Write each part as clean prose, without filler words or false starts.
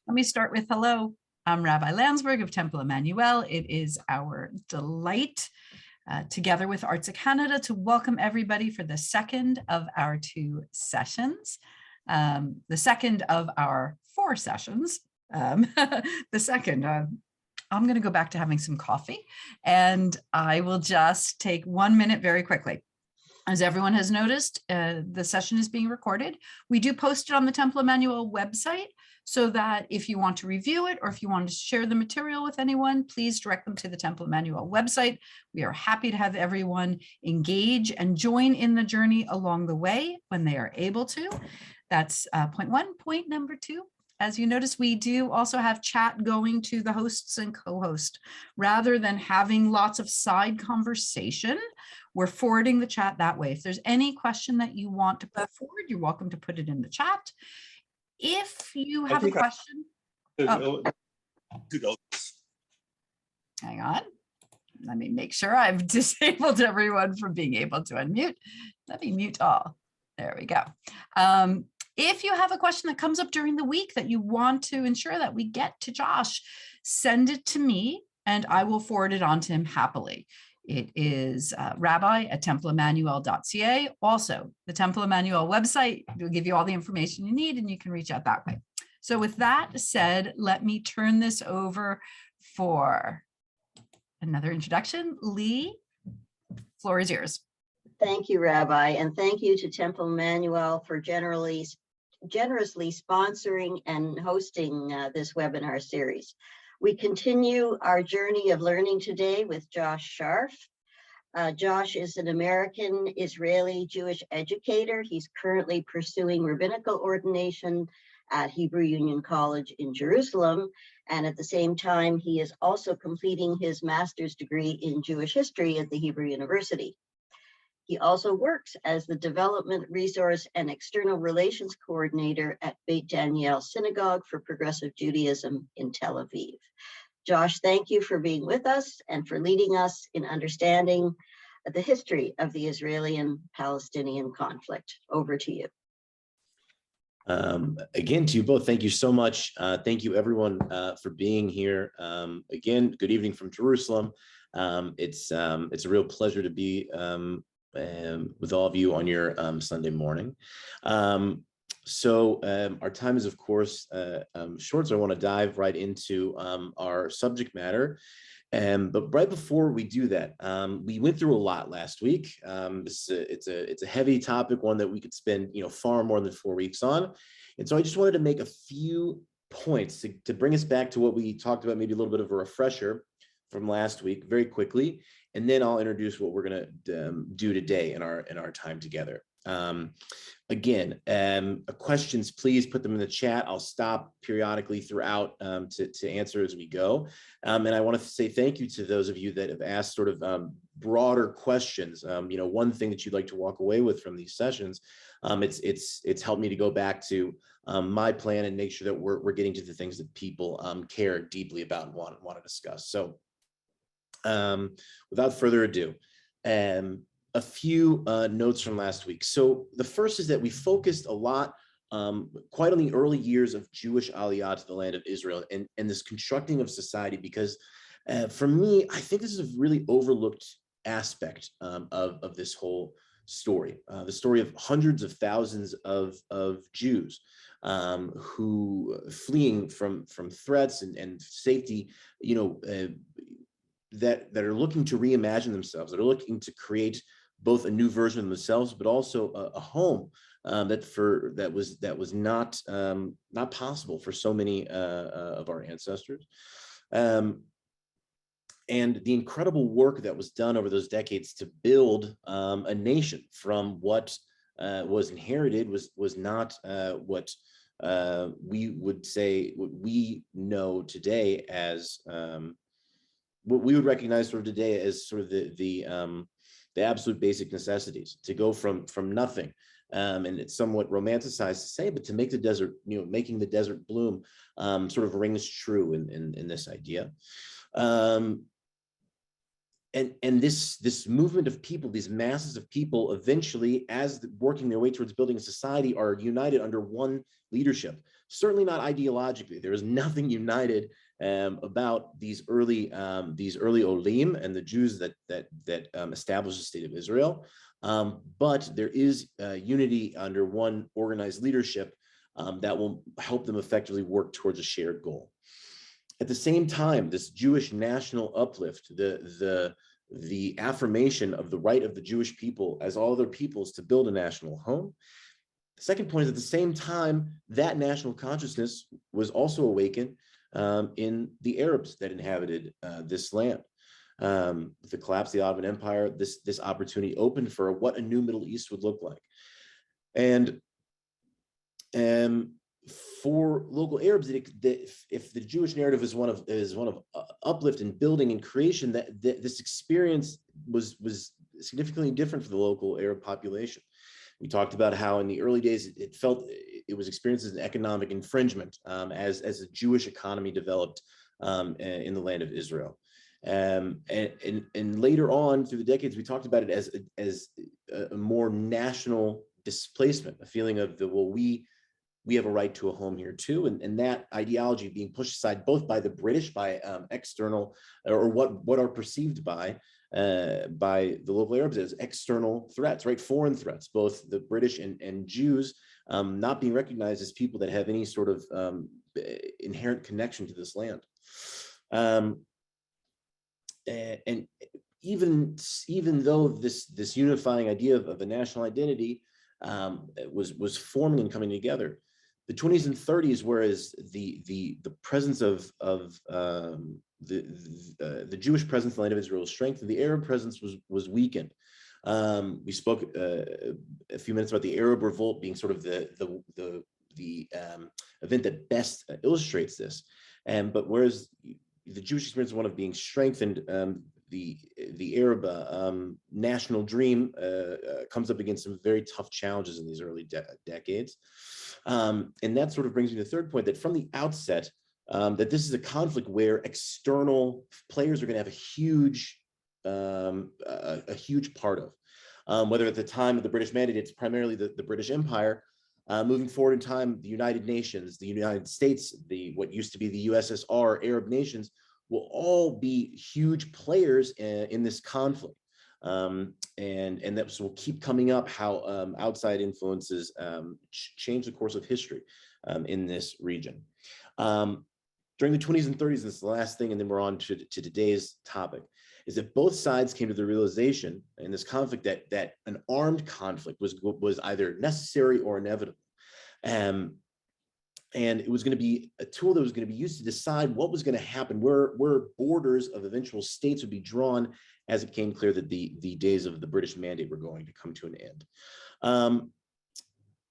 Let me start with hello. I'm Rabbi Landsberg of Temple Emanu-El. It is our delight, together with Arts of Canada, to welcome everybody for the second of our two sessions, the second of our four sessions. The second, I'm going to go back to having some coffee, and I will just take 1 minute very quickly. As everyone has noticed, the session is being recorded. We do post it on the Temple Emanu-El website, so that if you want to review it or if you want to share the material with anyone, please direct them to the Temple Emanu-El website. We are happy to have everyone engage and join in the journey along the way when they are able to. That's point one. Point number two, as you notice, we do also have chat going to the hosts and co-host. Rather than having lots of side conversation, we're forwarding the chat that way. If there's any question that you want to put forward, you're welcome to put it in the chat. If you have a question, hang on, let me make sure I've disabled everyone from being able to unmute. Let me mute all. There we go. If you have a question that comes up during the week that you want to ensure that we get to Josh, send it to me and I will forward it on to him happily. It is rabbi@templeemmanuel.ca. Also, the Temple Emanu-El website will give you all the information you need and you can reach out that way. So with that said, let me turn this over for another introduction. Lee, floor is yours. Thank you, Rabbi, and thank you to Temple Emanu-El for generously sponsoring and hosting this webinar series. We continue our journey of learning today with Josh Scharf. Josh is an American Israeli Jewish educator. He's currently pursuing rabbinical ordination at Hebrew Union College in Jerusalem. And at the same time, he is also completing his master's degree in Jewish history at the Hebrew University. He also works as the Development Resource and External Relations Coordinator at Beit Daniel Synagogue for Progressive Judaism in Tel Aviv. Josh, thank you for being with us and for leading us in understanding the history of the Israeli and Palestinian conflict. Over to you. Again, to you both, thank you so much. Thank you, everyone, for being here. Again, good evening from Jerusalem. It's a real pleasure to be with all of you on your Sunday morning. Our time is, of course, short, so I want to dive right into our subject matter. But right before we do that, we went through a lot last week. It's a heavy topic, one that we could spend far more than 4 weeks on. And so I just wanted to make a few points to bring us back to what we talked about, maybe a little bit of a refresher from last week very quickly. And then I'll introduce what we're going to do today in our time together. Questions, please put them in the chat. I'll stop periodically throughout to answer as we go. And I want to say thank you to those of you that have asked sort of broader questions. One thing that you'd like to walk away with from these sessions, it's helped me to go back to my plan and make sure that we're getting to the things that people care deeply about and want to discuss. So without further ado, a few notes from last week. So the first is that we focused a lot, quite on the early years of Jewish aliyah to the land of Israel and this constructing of society, because for me, I think this is a really overlooked aspect of this whole story, the story of hundreds of thousands of Jews who fleeing from threats and safety, that are looking to reimagine themselves, that are looking to create both a new version of themselves, but also a home that was not possible for so many of our ancestors. And the incredible work that was done over those decades to build a nation from what was inherited was not what we would say, what we know today as what we would recognize sort of today as sort of the absolute basic necessities, to go from nothing. And it's somewhat romanticized to say, but to make the desert, making the desert bloom sort of rings true in this idea. And this movement of people, these masses of people, eventually, as working their way towards building a society, are united under one leadership. certainly not ideologically. There is nothing united about these early Olim and the Jews that established the state of Israel. But there is unity under one organized leadership that will help them effectively work towards a shared goal. At the same time, this Jewish national uplift, the affirmation of the right of the Jewish people, as all other peoples, to build a national home. The second point is, at the same time, that national consciousness was also awakened in the Arabs that inhabited this land. With the collapse of the Ottoman Empire, this opportunity opened for what a new Middle East would look like. And for local Arabs, if the Jewish narrative is one of uplift and building and creation, that this experience was significantly different for the local Arab population. We talked about how in the early days it felt it was experienced as an economic infringement as a Jewish economy developed in the land of Israel. And later on through the decades, we talked about it as a more national displacement, a feeling of we have a right to a home here too, and that ideology being pushed aside both by the British, by external, or what are perceived by the local Arabs as external threats, right? Foreign threats, both the British and Jews not being recognized as people that have any sort of inherent connection to this land. And even though this unifying idea of a national identity was forming and coming together, the 20s and 30s, whereas the presence of the Jewish presence in the land of Israel was strengthened, the Arab presence was weakened. We spoke a few minutes about the Arab Revolt being sort of the event that best illustrates this. But whereas the Jewish experience is one of being strengthened, the Arab national dream comes up against some very tough challenges in these early decades. And that sort of brings me to the third point, that from the outset, that this is a conflict where external players are going to have a huge part of. Whether at the time of the British Mandate, it's primarily the British Empire. Moving forward in time, the United Nations, the United States, what used to be the USSR, Arab nations, will all be huge players in this conflict. And that will keep coming up, how outside influences change the course of history in this region. During the 20s and 30s, this is the last thing, and then we're on to today's topic, is that both sides came to the realization in this conflict that an armed conflict was either necessary or inevitable. And it was going to be a tool that was going to be used to decide what was going to happen, where borders of eventual states would be drawn, as it became clear that the days of the British Mandate were going to come to an end.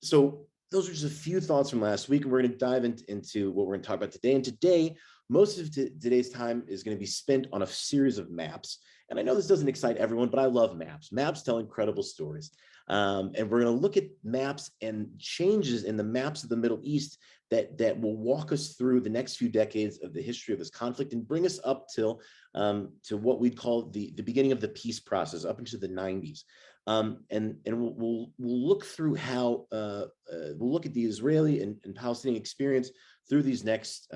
So those are just a few thoughts from last week, and we're going to dive into what we're going to talk about today. And today, most of today's time is going to be spent on a series of maps. And I know this doesn't excite everyone, but I love maps. Maps tell incredible stories. And we're going to look at maps and changes in the maps of the Middle East that will walk us through the next few decades of the history of this conflict and bring us up till to what we'd call the beginning of the peace process, up into the 90s. And we'll look through how we'll look at the Israeli and Palestinian experience through these next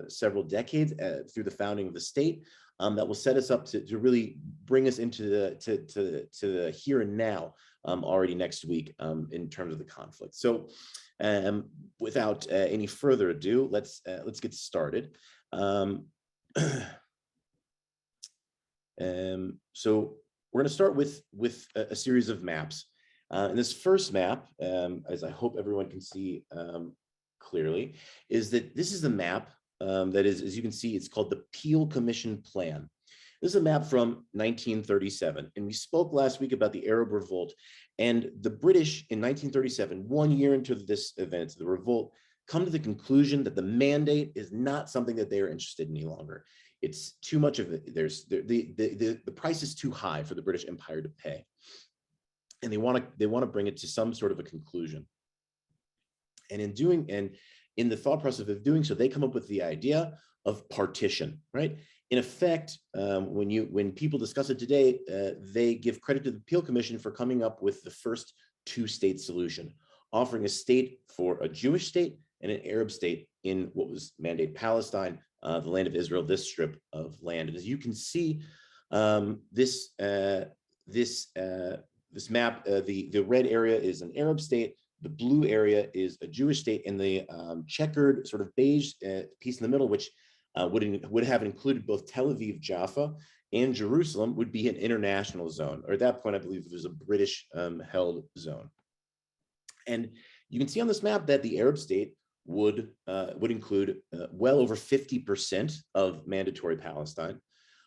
several decades, through the founding of the state, that will set us up to really bring us into the here and now already next week in terms of the conflict. So without any further ado, let's get started. So we're going to start with a series of maps. And this first map, as I hope everyone can see clearly, is that this is the map that is, as you can see, it's called the Peel Commission Plan. This is a map from 1937. And we spoke last week about the Arab Revolt. And the British in 1937, 1 year into this event, the revolt, come to the conclusion that the mandate is not something that they are interested in any longer. It's too much of it. The price is too high for the British Empire to pay. And they want to bring it to some sort of a conclusion. And in the thought process of doing so, they come up with the idea of partition, right? In effect, when people discuss it today, they give credit to the Peel Commission for coming up with the first two-state solution, offering a state for a Jewish state and an Arab state in what was Mandate Palestine, the land of Israel, this strip of land. And as you can see, this map, the red area is an Arab state, the blue area is a Jewish state, and the checkered sort of beige piece in the middle, which would have included both Tel Aviv, Jaffa, and Jerusalem, would be an international zone, or at that point, I believe it was a British held zone. And you can see on this map that the Arab state would include well over 50% of mandatory Palestine,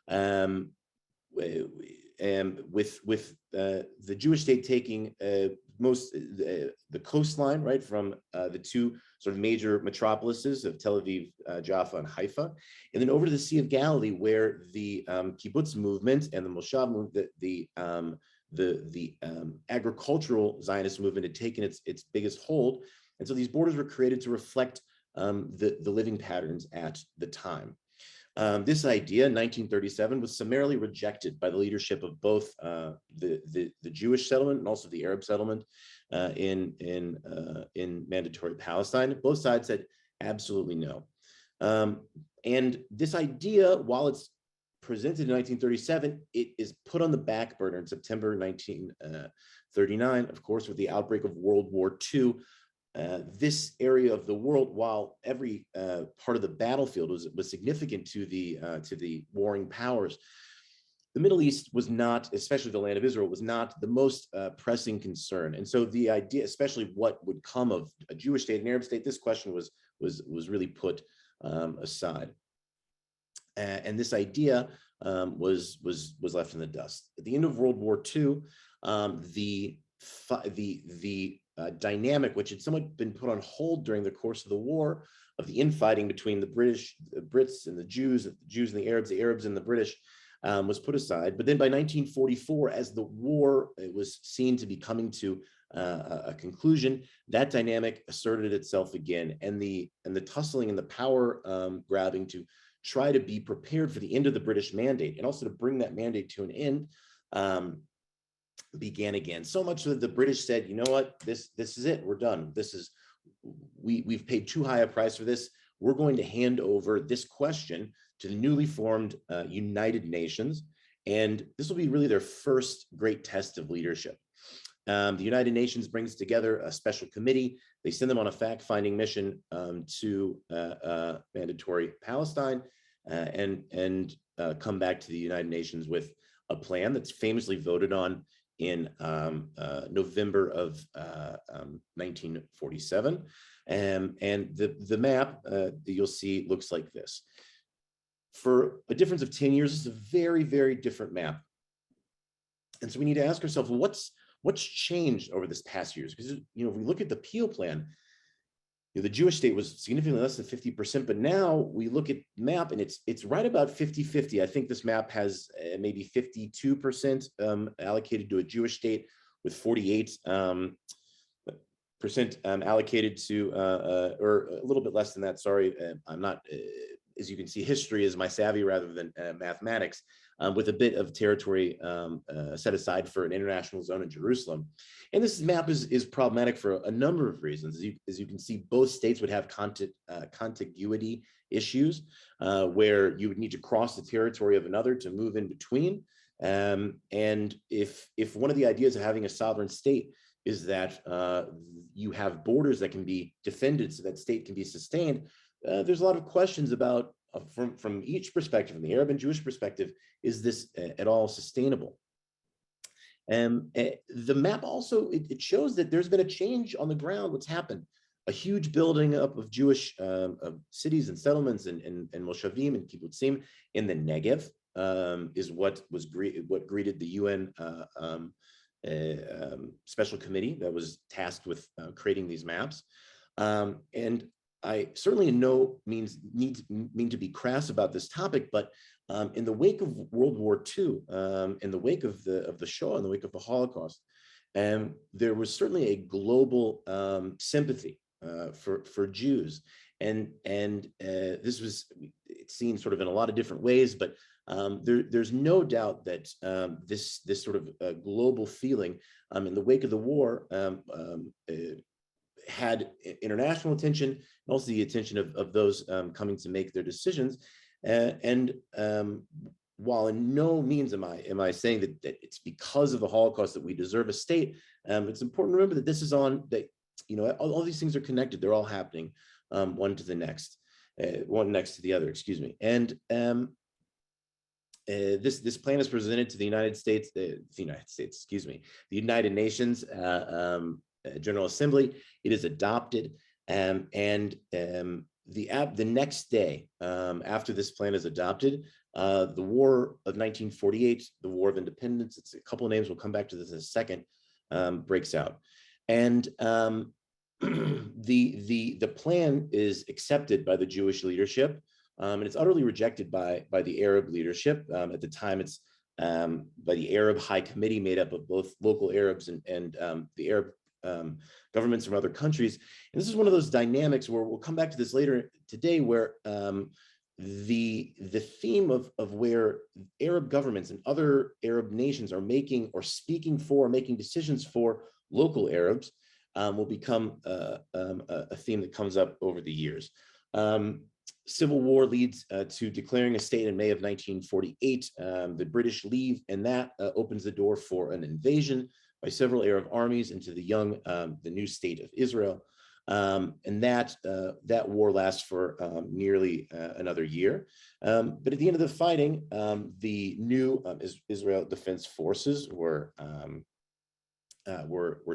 with the Jewish state taking the coastline, right, from the two sort of major metropolises of Tel Aviv, Jaffa, and Haifa, and then over to the Sea of Galilee, where the kibbutz movement and the Moshav movement, the agricultural Zionist movement had taken its biggest hold. And so these borders were created to reflect the living patterns at the time. This idea in 1937 was summarily rejected by the leadership of both the Jewish settlement and also the Arab settlement in mandatory Palestine. Both sides said absolutely no. And this idea, while it's presented in 1937, it is put on the back burner in September 1939, of course, with the outbreak of World War II. This area of the world, while every part of the battlefield was significant to the warring powers, the Middle East was not, especially the land of Israel, was not the most pressing concern. And so the idea, especially what would come of a Jewish state, an Arab state, this question was really put aside. And this idea was left in the dust. At the end of World War II, the dynamic, which had somewhat been put on hold during the course of the war, of the infighting between the Brits and the Jews and the Arabs and the British, was put aside. But then by 1944, as the war was seen to be coming to a conclusion, that dynamic asserted itself again, and the tussling and the power grabbing to try to be prepared for the end of the British mandate, and also to bring that mandate to an end, began again. So much that the British said, you know what, this is it, we're done. We've paid too high a price for this. We're going to hand over this question to the newly formed United Nations, and this will be really their first great test of leadership. The United Nations brings together a special committee. They send them on a fact-finding mission to mandatory Palestine, and come back to the United Nations with a plan that's famously voted on in November of 1947. And the map that you'll see looks like this. For a difference of 10 years, it's a very, very different map. And so we need to ask ourselves, what's changed over this past years? Because, you know, if we look at the Peel plan, you know, the Jewish state was significantly less than 50%, but now we look at the map and it's right about 50-50. I think this map has maybe 52% allocated to a Jewish state, with 48% allocated to, or a little bit less than that, sorry, I'm not, as you can see, history is my savvy rather than mathematics, with a bit of territory set aside for an international zone in Jerusalem. And this map is problematic for a number of reasons. As you can see, both states would have contiguity issues, where you would need to cross the territory of another to move in between. And if one of the ideas of having a sovereign state is that you have borders that can be defended so that state can be sustained, there's a lot of questions about, from each perspective, from the Arab and Jewish perspective, is this at all sustainable? The map also, it shows that there's been a change on the ground. What's happened? A huge building up of Jewish cities and settlements and moshavim and kibbutzim in the Negev is what greeted the UN special committee that was tasked with creating these maps. And I certainly in no means mean to be crass about this topic, but in the wake of World War II, in the wake of the Shoah, in the wake of the Holocaust, there was certainly a global sympathy for Jews, and this was seen sort of in a lot of different ways, but there's no doubt that this sort of global feeling in the wake of the war had international attention and also the attention of those coming to make their decisions. And while in no means am I saying that it's because of the Holocaust that we deserve a state, it's important to remember that this is on that, you know, all these things are connected. They're all happening one to the next, one next to the other, excuse me. And this plan is presented to the United States, excuse me, the United Nations General Assembly. It is adopted, and the next day after this plan is adopted, the War of 1948, the War of Independence, it's a couple of names, we'll come back to this in a second, breaks out. And the plan is accepted by the Jewish leadership, and it's utterly rejected by the Arab leadership. At the time, it's by the Arab High Committee, made up of both local Arabs and the Arab governments from other countries. And this is one of those dynamics where we'll come back to this later today, where the theme of where Arab governments and other Arab nations are making or speaking for, making decisions for local Arabs, will become a theme that comes up over the years. Civil war leads to declaring a state in May of 1948. The British leave, and that opens the door for an invasion by several Arab armies into the new state of Israel. And that war lasts for nearly another year. But at the end of the fighting, the new Israel Defense Forces were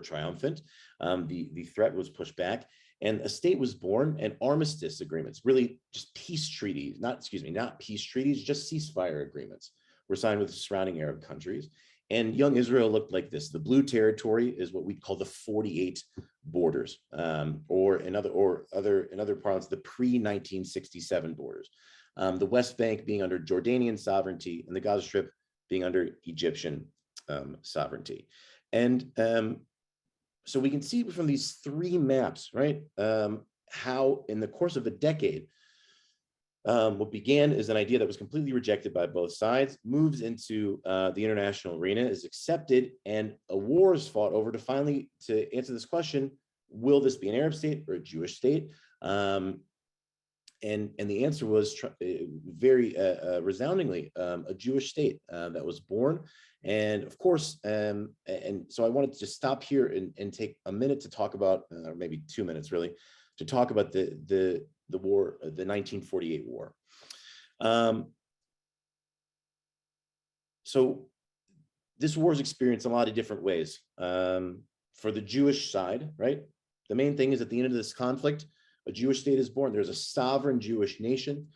triumphant. The threat was pushed back, and a state was born, and armistice agreements, really just peace treaties, not peace treaties, just ceasefire agreements, were signed with the surrounding Arab countries. And young Israel looked like this. The blue territory is what we call the 48 borders, or in other parts, the pre-1967 borders. The West Bank being under Jordanian sovereignty, and the Gaza Strip being under Egyptian sovereignty. And so we can see from these three maps, right, how in the course of a decade, what began as an idea that was completely rejected by both sides moves into the international arena, is accepted, and a war is fought over to answer this question: will this be an Arab state or a Jewish state? And the answer was very resoundingly a Jewish state that was born. And of course, and so I wanted to just stop here and take a minute to talk about, or maybe 2 minutes really, to talk about the war, the 1948 war. So this war is experienced in a lot of different ways. For the Jewish side, right, the main thing is at the end of this conflict, a Jewish state is born. There's a sovereign Jewish nation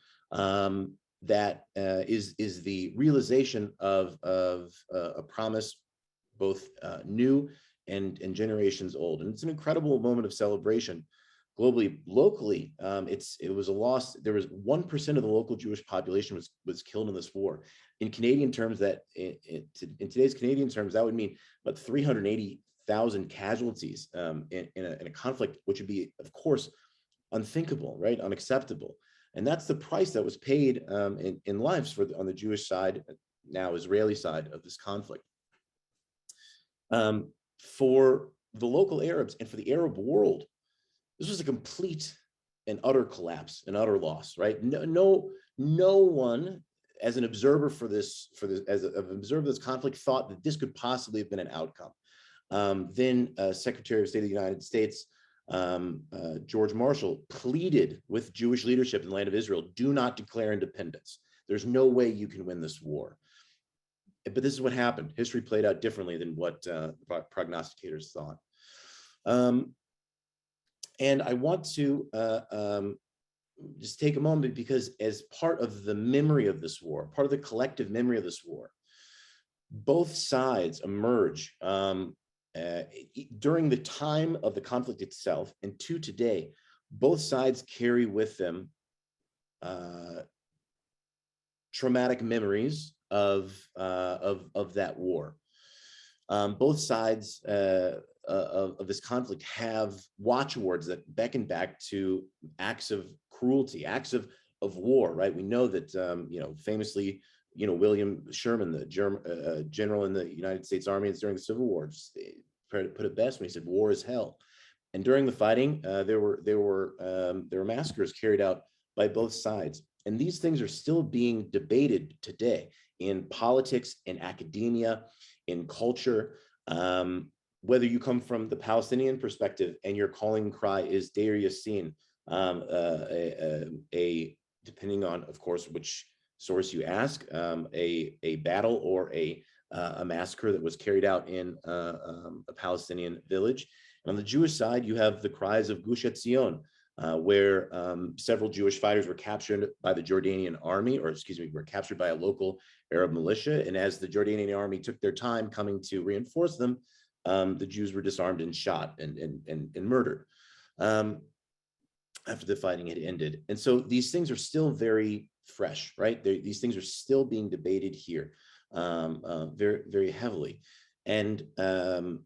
that is the realization of a promise, both new and generations old. And it's an incredible moment of celebration globally. Locally, it was a loss. There was 1% of the local Jewish population was killed in this war. In Canadian terms, in today's Canadian terms, that would mean about 380,000 casualties in a conflict, which would be, of course, unthinkable, right? Unacceptable. And that's the price that was paid in lives on the Jewish side, now Israeli side of this conflict. For the local Arabs and for the Arab world, this was a complete and utter collapse, an utter loss, right? No one, as an observer as an observer of this conflict, thought that this could possibly have been an outcome. Then Secretary of State of the United States, George Marshall, pleaded with Jewish leadership in the land of Israel: do not declare independence. There's no way you can win this war. But this is what happened. History played out differently than what prognosticators thought. And I want to just take a moment, because as part of the memory of this war, part of the collective memory of this war, both sides emerge during the time of the conflict itself and to today. Both sides carry with them traumatic memories of that war. Both sides of this conflict have watchwords that beckon back to acts of cruelty, acts of war, right? We know that, famously, William Sherman, the general in the United States Army during the Civil War, just put it best when he said, "War is hell." And during the fighting, there were massacres carried out by both sides. And these things are still being debated today in politics, in academia, in culture. Whether you come from the Palestinian perspective and your calling cry is Deir Yassin, depending on, of course, which source you ask, a battle or a massacre that was carried out in a Palestinian village. And on the Jewish side, you have the cries of Gush Etzion, where several Jewish fighters were captured by the Jordanian army, or excuse me, were captured by a local Arab militia. And as the Jordanian army took their time coming to reinforce them, the Jews were disarmed and shot and murdered after the fighting had ended. And so these things are still very fresh, right? These things are still being debated here very, very heavily. And and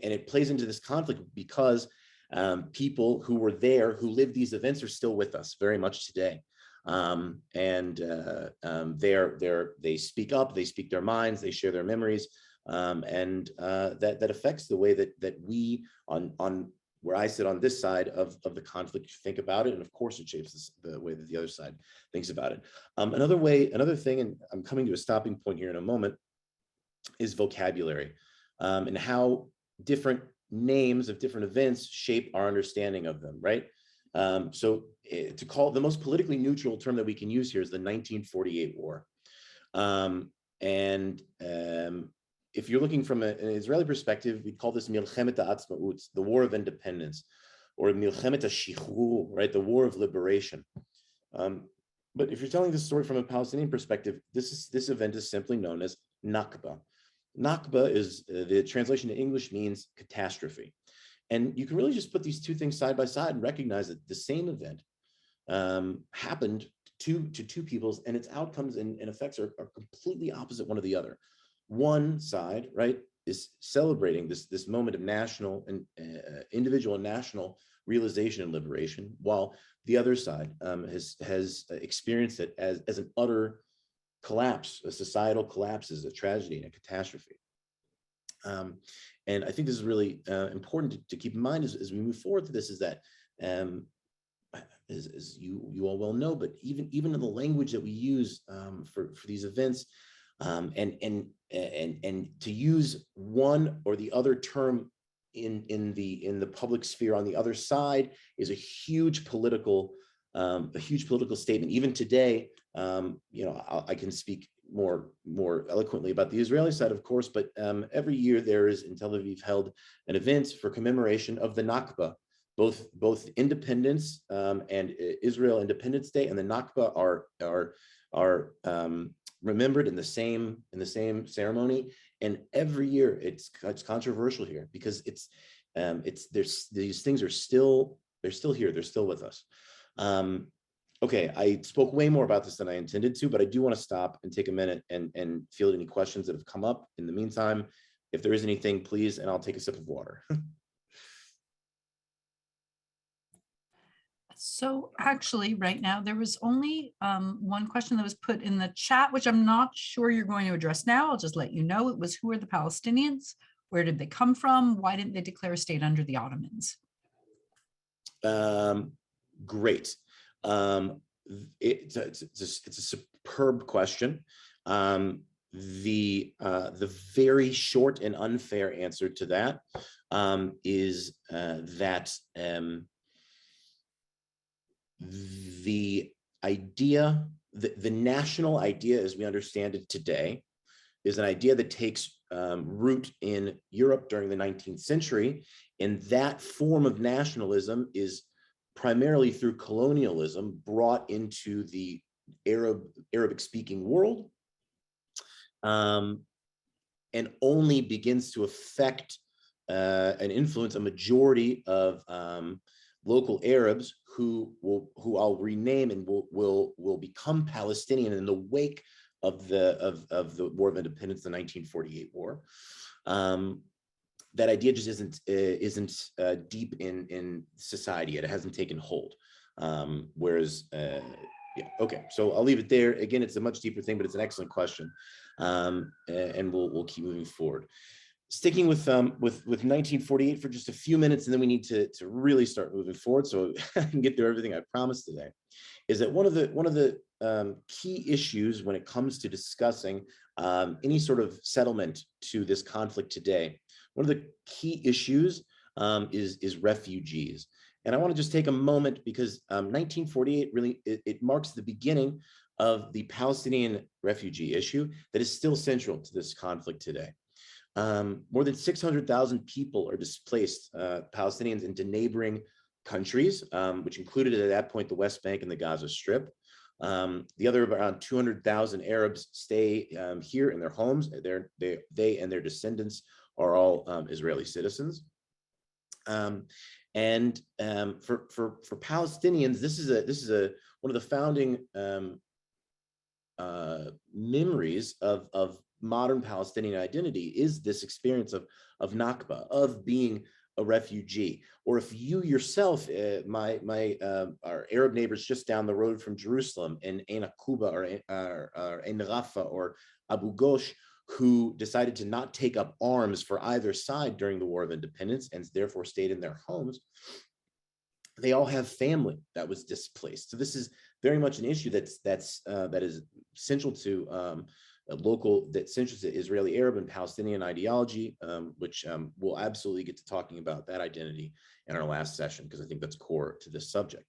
it plays into this conflict because people who were there, who lived these events, are still with us very much today. They speak up, they speak their minds, they share their memories, and that affects the way that we on where I sit on this side of the conflict think about it, and of course it shapes the way that the other side thinks about it. Another thing, and I'm coming to a stopping point here in a moment, is vocabulary, and how different names of different events shape our understanding of them, right? To call the most politically neutral term that we can use here is the 1948 war. If you're looking from an Israeli perspective, we call this Milchemet HaAtzmaut, the War of Independence, or Milchemet HaShichrur, right, the War of Liberation. But if you're telling this story from a Palestinian perspective, this event is simply known as Nakba. Nakba is the translation to English means catastrophe. And you can really just put these two things side by side and recognize that the same event happened to two peoples, and its outcomes and effects are completely opposite one of the other. One side, right, is celebrating this moment of national and individual and national realization and liberation, while the other side has experienced it as an utter collapse, a societal collapse, as a tragedy and a catastrophe. And I think this is really important to keep in mind as we move forward to this, is that as you all well know, but even in the language that we use for these events, and to use one or the other term in the public sphere on the other side is a huge political statement. Even today, I can speak more eloquently about the Israeli side, of course, but every year there is in Tel Aviv held an event for commemoration of the Nakba. Both Independence and Israel Independence Day and the Nakba are remembered in the same ceremony. And every year it's controversial here because these things are still here, they're still with us. Okay, I spoke way more about this than I intended to, but I do want to stop and take a minute and field any questions that have come up. In the meantime, if there is anything, please, and I'll take a sip of water. So actually, right now, there was only one question that was put in the chat, which I'm not sure you're going to address now. I'll just let you know. It was, who are the Palestinians? Where did they come from? Why didn't they declare a state under the Ottomans? Great. It's a superb question. The very short and unfair answer to that is that the idea, the national idea as we understand it today, is an idea that takes root in Europe during the 19th century, and that form of nationalism is primarily through colonialism brought into the Arabic-speaking world, and only begins to affect and influence a majority of local Arabs who I'll rename and will become Palestinian in the wake of the War of Independence, the 1948 war. That idea just isn't deep in society yet. It hasn't taken hold. Whereas Yeah, okay, so I'll leave it there. Again, it's a much deeper thing, but it's an excellent question, and we'll keep moving forward. Sticking with 1948 for just a few minutes, and then we need to really start moving forward so I can get through everything I promised today. Is that one of the key issues when it comes to discussing any sort of settlement to this conflict today? One of the key issues is refugees. And I want to just take a moment because 1948 really, it marks the beginning of the Palestinian refugee issue that is still central to this conflict today. More than 600,000 people are displaced, Palestinians, into neighboring countries, which included at that point the West Bank and the Gaza Strip. The other around 200,000 Arabs stay here in their homes. They and their descendants are all Israeli citizens. And for Palestinians, this is one of the founding memories of modern Palestinian identity is this experience of Nakba, of being a refugee. Or if you yourself, our Arab neighbors just down the road from Jerusalem in Ein Akuba or Ein Rafa or Abu Ghosh, who decided to not take up arms for either side during the War of Independence and therefore stayed in their homes, they all have family that was displaced. So this is very much an issue that is central to central to Israeli Arab and Palestinian ideology, which we'll absolutely get to talking about that identity in our last session, because I think that's core to this subject.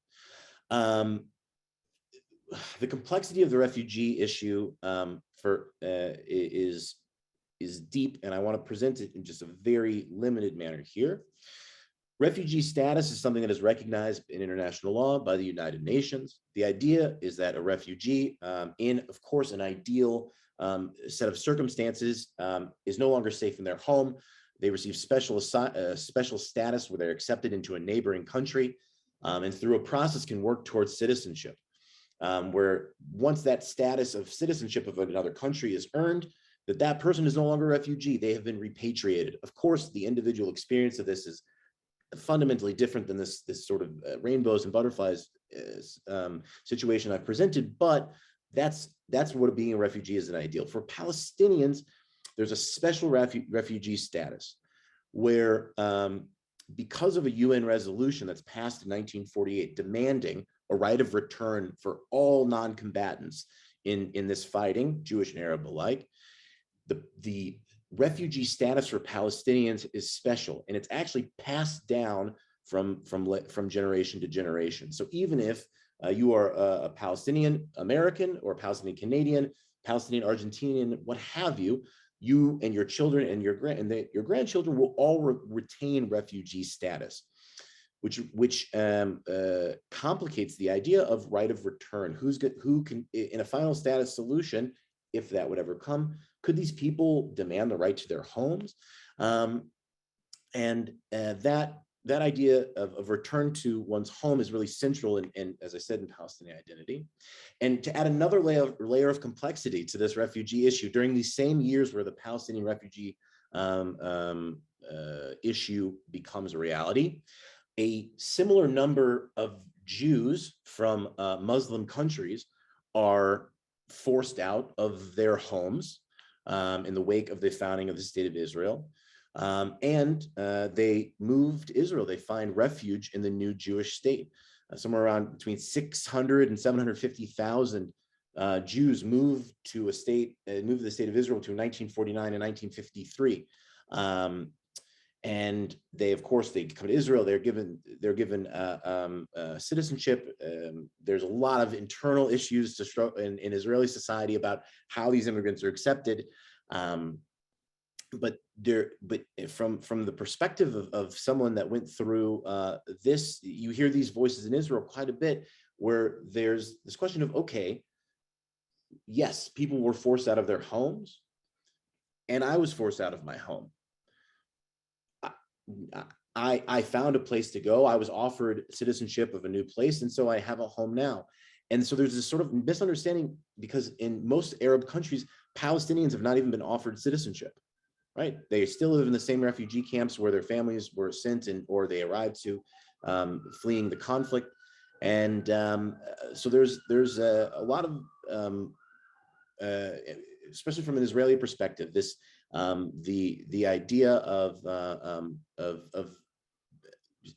The complexity of the refugee issue is deep, and I want to present it in just a very limited manner here. Refugee status is something that is recognized in international law by the United Nations. The idea is that a refugee, in, of course, an ideal set of circumstances, is no longer safe in their home. They receive special status where they're accepted into a neighboring country, and through a process can work towards citizenship, where once that status of citizenship of another country is earned, that person is no longer a refugee. They have been repatriated. Of course, the individual experience of this is fundamentally different than this sort of rainbows and butterflies situation I've presented, but that's what being a refugee is an ideal. For Palestinians, there's a special refugee status where because of a UN resolution that's passed in 1948 demanding a right of return for all non-combatants in this fighting, Jewish and Arab alike, the refugee status for Palestinians is special, and it's actually passed down from generation to generation. So even if you are a Palestinian American or a Palestinian Canadian, Palestinian Argentinian, what have you, you and your children and your grandchildren will all retain refugee status, which complicates the idea of right of return. Who can, in a final status solution, if that would ever come, could these people demand the right to their homes? That idea of return to one's home is really central in, as I said, in Palestinian identity. And to add another layer of complexity to this refugee issue, during these same years where the Palestinian refugee issue becomes a reality, a similar number of Jews from Muslim countries are forced out of their homes in the wake of the founding of the State of Israel. And they move to Israel. They find refuge in the new Jewish state. Somewhere around between 600 and 750,000 Jews moved to the state of Israel between 1949 and 1953. And they, of course, they come to Israel. They're given citizenship. There's a lot of internal issues in Israeli society about how these immigrants are accepted. But from the perspective of someone that went through this, you hear these voices in Israel quite a bit, where there's this question of, okay, yes, people were forced out of their homes, and I was forced out of my home. I found a place to go. I was offered citizenship of a new place, and so I have a home now. And so there's this sort of misunderstanding, because in most Arab countries, Palestinians have not even been offered citizenship, right? They still live in the same refugee camps where their families were sent or they arrived to, fleeing the conflict. And so there's a lot of, especially from an Israeli perspective, this the idea of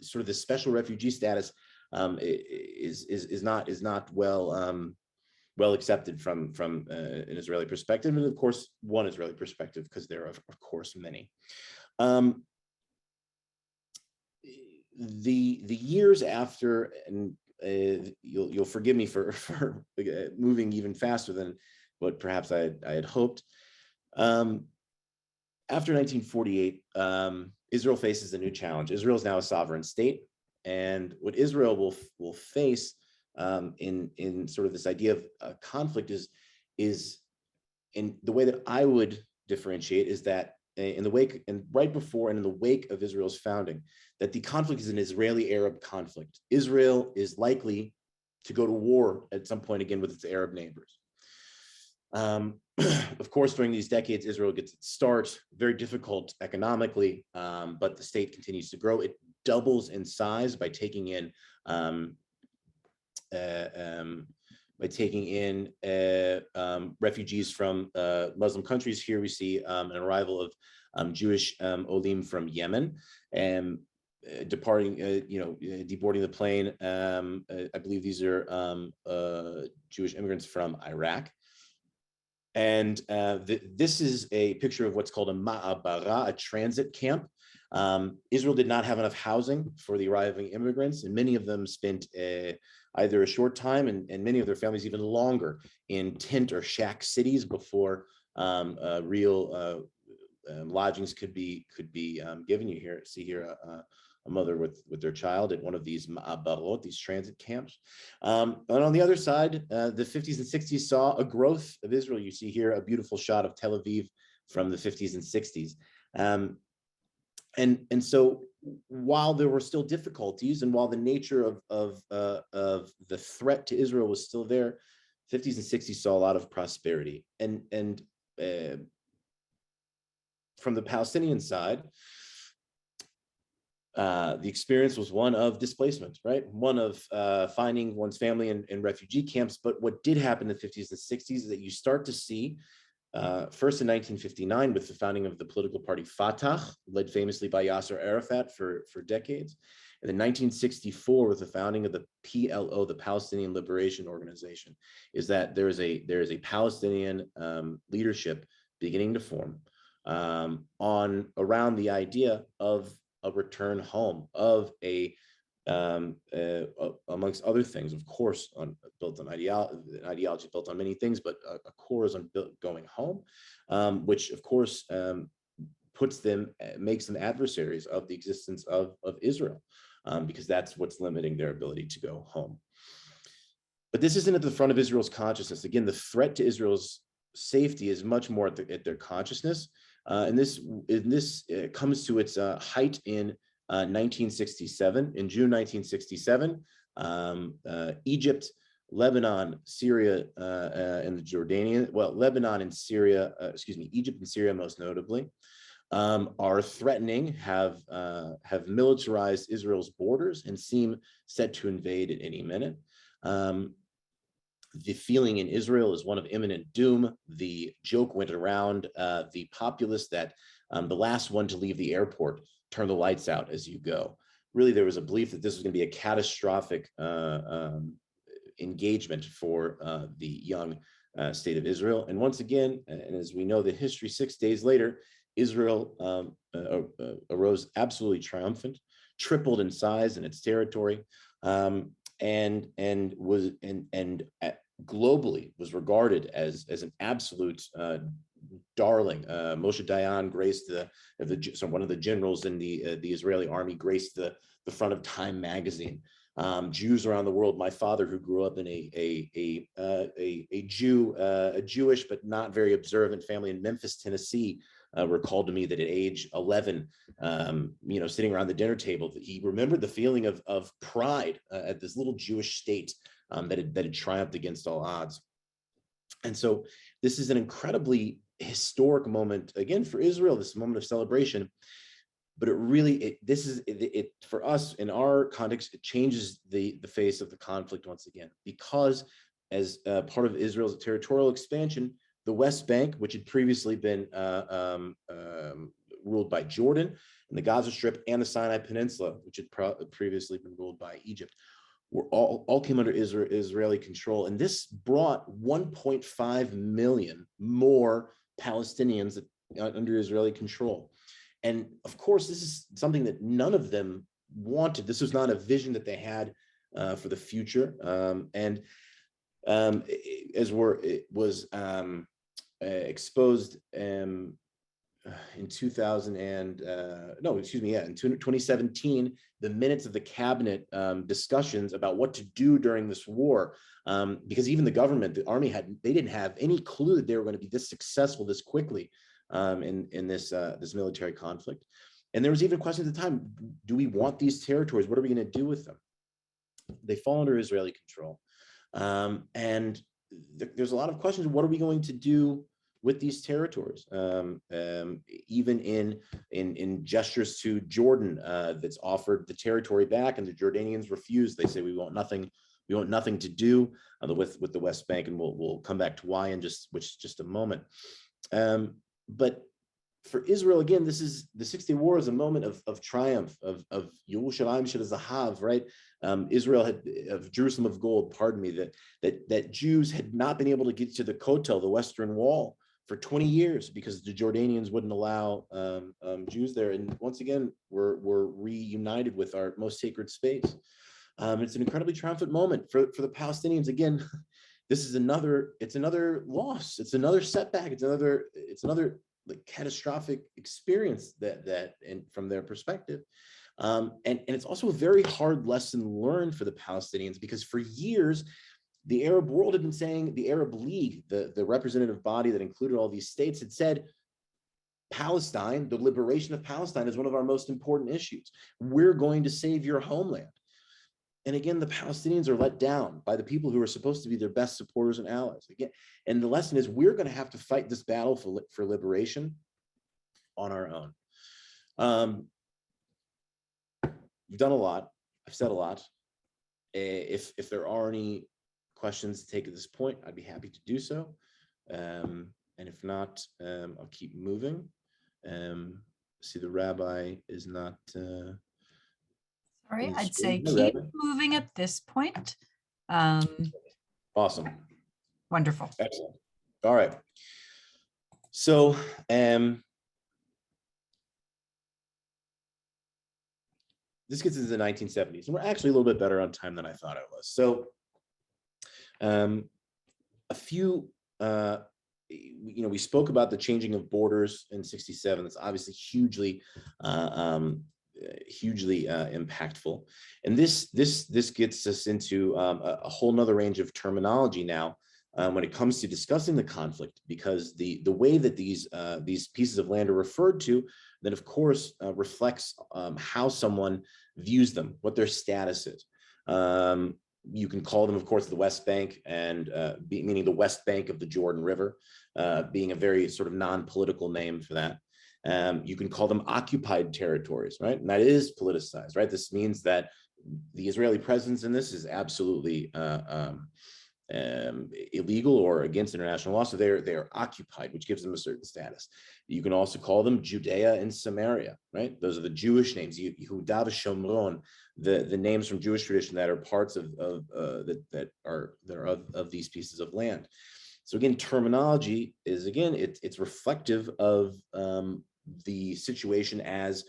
sort of the special refugee status is not well accepted from an Israeli perspective, and of course one Israeli perspective, because there are of course many. The years after, and you'll forgive me for moving even faster than what perhaps I had hoped. After 1948, Israel faces a new challenge. Israel is now a sovereign state, and what Israel will face in sort of this idea of conflict is in the way that I would differentiate is that in the wake and right before and in the wake of Israel's founding, that the conflict is an Israeli-Arab conflict. Israel is likely to go to war at some point again with its Arab neighbors. Of course, during these decades, Israel gets its start, very difficult economically, but the state continues to grow. It doubles in size by taking in refugees from Muslim countries. Here we see an arrival of Jewish olim from Yemen, and deboarding the plane. I believe these are Jewish immigrants from Iraq. And this is a picture of what's called a ma'abara, a transit camp. Israel did not have enough housing for the arriving immigrants, and many of them spent either a short time and many of their families even longer in tent or shack cities before real lodgings could be given. You here see here a mother with their child at one of these ma'abarot, these transit camps. And on the other side, the 50s and 60s saw a growth of Israel. You see here a beautiful shot of Tel Aviv from the 50s and 60s. And so while there were still difficulties, and while the nature of the threat to Israel was still there, 50s and 60s saw a lot of prosperity. And from the Palestinian side, the experience was one of displacement, right? One of finding one's family in refugee camps. But what did happen in the 50s and 60s is that you start to see, first in 1959 with the founding of the political party Fatah, led famously by Yasser Arafat for decades. And in 1964 with the founding of the PLO, the Palestinian Liberation Organization, is that there is a Palestinian leadership beginning to form around the idea of a return home, of amongst other things, of course, built on ideology built on many things, but a core is on going home, which of course makes them adversaries of the existence of Israel, because that's what's limiting their ability to go home. But this isn't at the front of Israel's consciousness. Again, the threat to Israel's safety is much more at their consciousness. And this comes to its height in 1967. In June 1967, Egypt, Lebanon, Syria, and the Jordanian, Lebanon and Syria, Egypt and Syria most notably, are threatening, have militarized Israel's borders and seem set to invade at any minute. The feeling in Israel is one of imminent doom. The joke went around the populace that the last one to leave the airport, turn the lights out as you go. Really, there was a belief that this was going to be a catastrophic engagement for the young state of Israel. And once again, and as we know the history, 6 days later, Israel arose absolutely triumphant, tripled in size in its territory, and globally was regarded as an absolute darling. Moshe Dayan graced one of the generals in the Israeli army graced the front of Time magazine. Jews around the world. My father, who grew up in a Jewish but not very observant family in Memphis, Tennessee, recalled to me that at age 11, sitting around the dinner table, that he remembered the feeling of pride at this little Jewish state that had triumphed against all odds. And so this is an incredibly historic moment, again, for Israel, this moment of celebration. but it really, for us in our context, it changes the face of the conflict once again, because as part of Israel's territorial expansion, the West Bank, which had previously been ruled by Jordan, and the Gaza Strip and the Sinai Peninsula, which had previously been ruled by Egypt, were all came under Israeli control. And this brought 1.5 million more Palestinians under Israeli control. And of course, this is something that none of them wanted. This was not a vision that they had for the future. It was exposed in 2017, the minutes of the cabinet discussions about what to do during this war, because even the government, the army they didn't have any clue that they were going to be this successful this quickly in this military conflict. And there was even a question at the time: do we want these territories? What are we going to do with them? They fall under Israeli control, and there's a lot of questions. What are we going to do with these territories? Even in gestures to Jordan, that's offered the territory back, and the Jordanians refuse. They say we want nothing to do with the West Bank, and we'll come back to why in just a moment. But for Israel, again, this is the 6-day war is a moment of triumph, of Yerushalayim shel Zahav, right? Israel of Jerusalem of gold, pardon me, that Jews had not been able to get to the Kotel, the Western Wall, for 20 years because the Jordanians wouldn't allow Jews there. And once again, we're reunited with our most sacred space. It's an incredibly triumphant moment for the Palestinians. Again, this is another loss. It's another setback. It's another like catastrophic experience that and from their perspective. And it's also a very hard lesson learned for the Palestinians, because for years, the Arab world had been saying, the Arab League, the representative body that included all these states, had said, Palestine, the liberation of Palestine is one of our most important issues. We're going to save your homeland. And again, the Palestinians are let down by the people who are supposed to be their best supporters and allies. Again, and the lesson is we're going to have to fight this battle for liberation on our own. We've done a lot. I've said a lot. If there are any questions to take at this point, I'd be happy to do so. And if not, I'll keep moving. See, the rabbi is not... Sorry, I'd say keep moving at this point. Awesome. Wonderful. Excellent. All right. So, this gets into the 1970s, and we're actually a little bit better on time than I thought I was. So, a few, we spoke about the changing of borders in '67. That's obviously hugely impactful, and this gets us into a whole nother range of terminology now when it comes to discussing the conflict, because the way that these pieces of land are referred to then of course reflects how someone views them, what their status is. You can call them, of course, the West Bank, and meaning the West Bank of the Jordan River, being a very sort of non-political name for that. You can call them occupied territories, right? And that is politicized, right? This means that the Israeli presence in this is absolutely illegal or against international law. So they are occupied, which gives them a certain status. You can also call them Judea and Samaria, right? Those are the Jewish names, Yehuda v'Shomron, the names from Jewish tradition that are parts of that are of these pieces of land. So again, terminology is, again, it's reflective of the situation as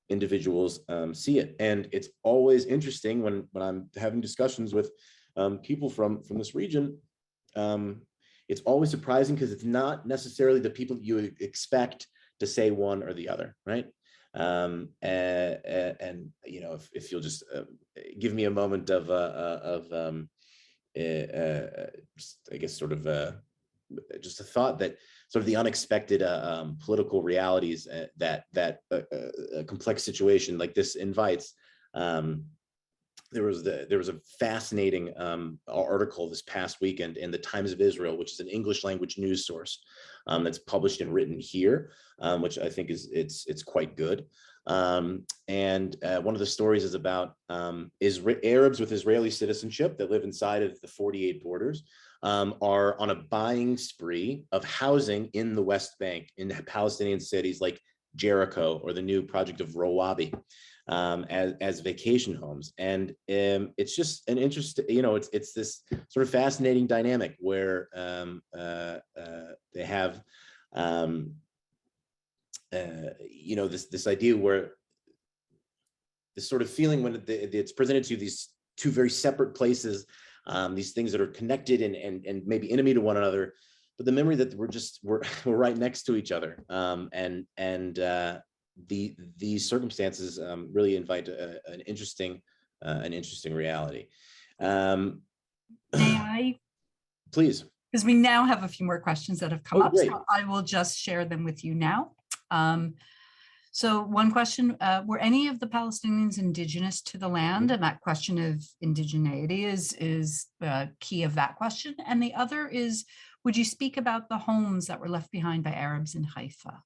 individuals see it. And it's always interesting when I'm having discussions with people from this region. It's always surprising because it's not necessarily the people you would expect to say one or the other, right? And if you'll just give me a moment of I guess sort of just a thought that sort of the unexpected political realities that a complex situation like this invites. There there was a fascinating article this past weekend in the Times of Israel, which is an English language news source that's published and written here, which I think it's quite good. And one of the stories is about Arabs with Israeli citizenship that live inside of the 48 borders are on a buying spree of housing in the West Bank, in Palestinian cities like Jericho or the new project of Rawabi, as vacation homes. And it's just an interesting, it's this sort of fascinating dynamic where they have, this idea where this sort of feeling when it's presented to you, these two very separate places, these things that are connected and maybe enemy to one another, but the memory that we're right next to each other, these circumstances really invite an interesting reality. May I? Please. Because we now have a few more questions that have come up, great. so I will just share them with you now. So one question, were any of the Palestinians indigenous to the land? And that question of indigeneity is key of that question. And the other is, would you speak about the homes that were left behind by Arabs in Haifa?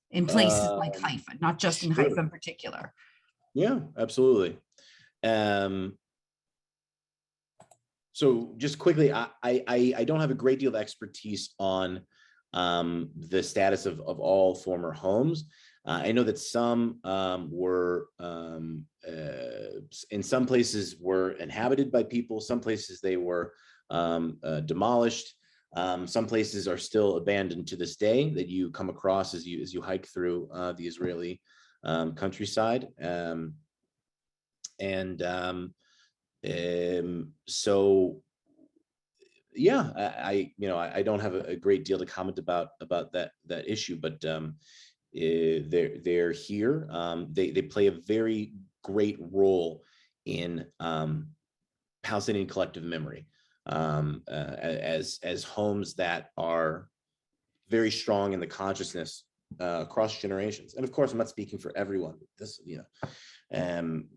In places like Haifa, not just in Haifa in particular. Yeah, absolutely. So just quickly, I don't have a great deal of expertise on the status of all former homes. I know that some were, in some places were inhabited by people, some places they were demolished. Some places are still abandoned to this day that you come across as you hike through the Israeli countryside. So yeah, I don't have a great deal to comment about that issue, but they're here. They play a very great role in Palestinian collective memory, as homes that are very strong in the consciousness across generations. And of course, I'm not speaking for everyone. This, and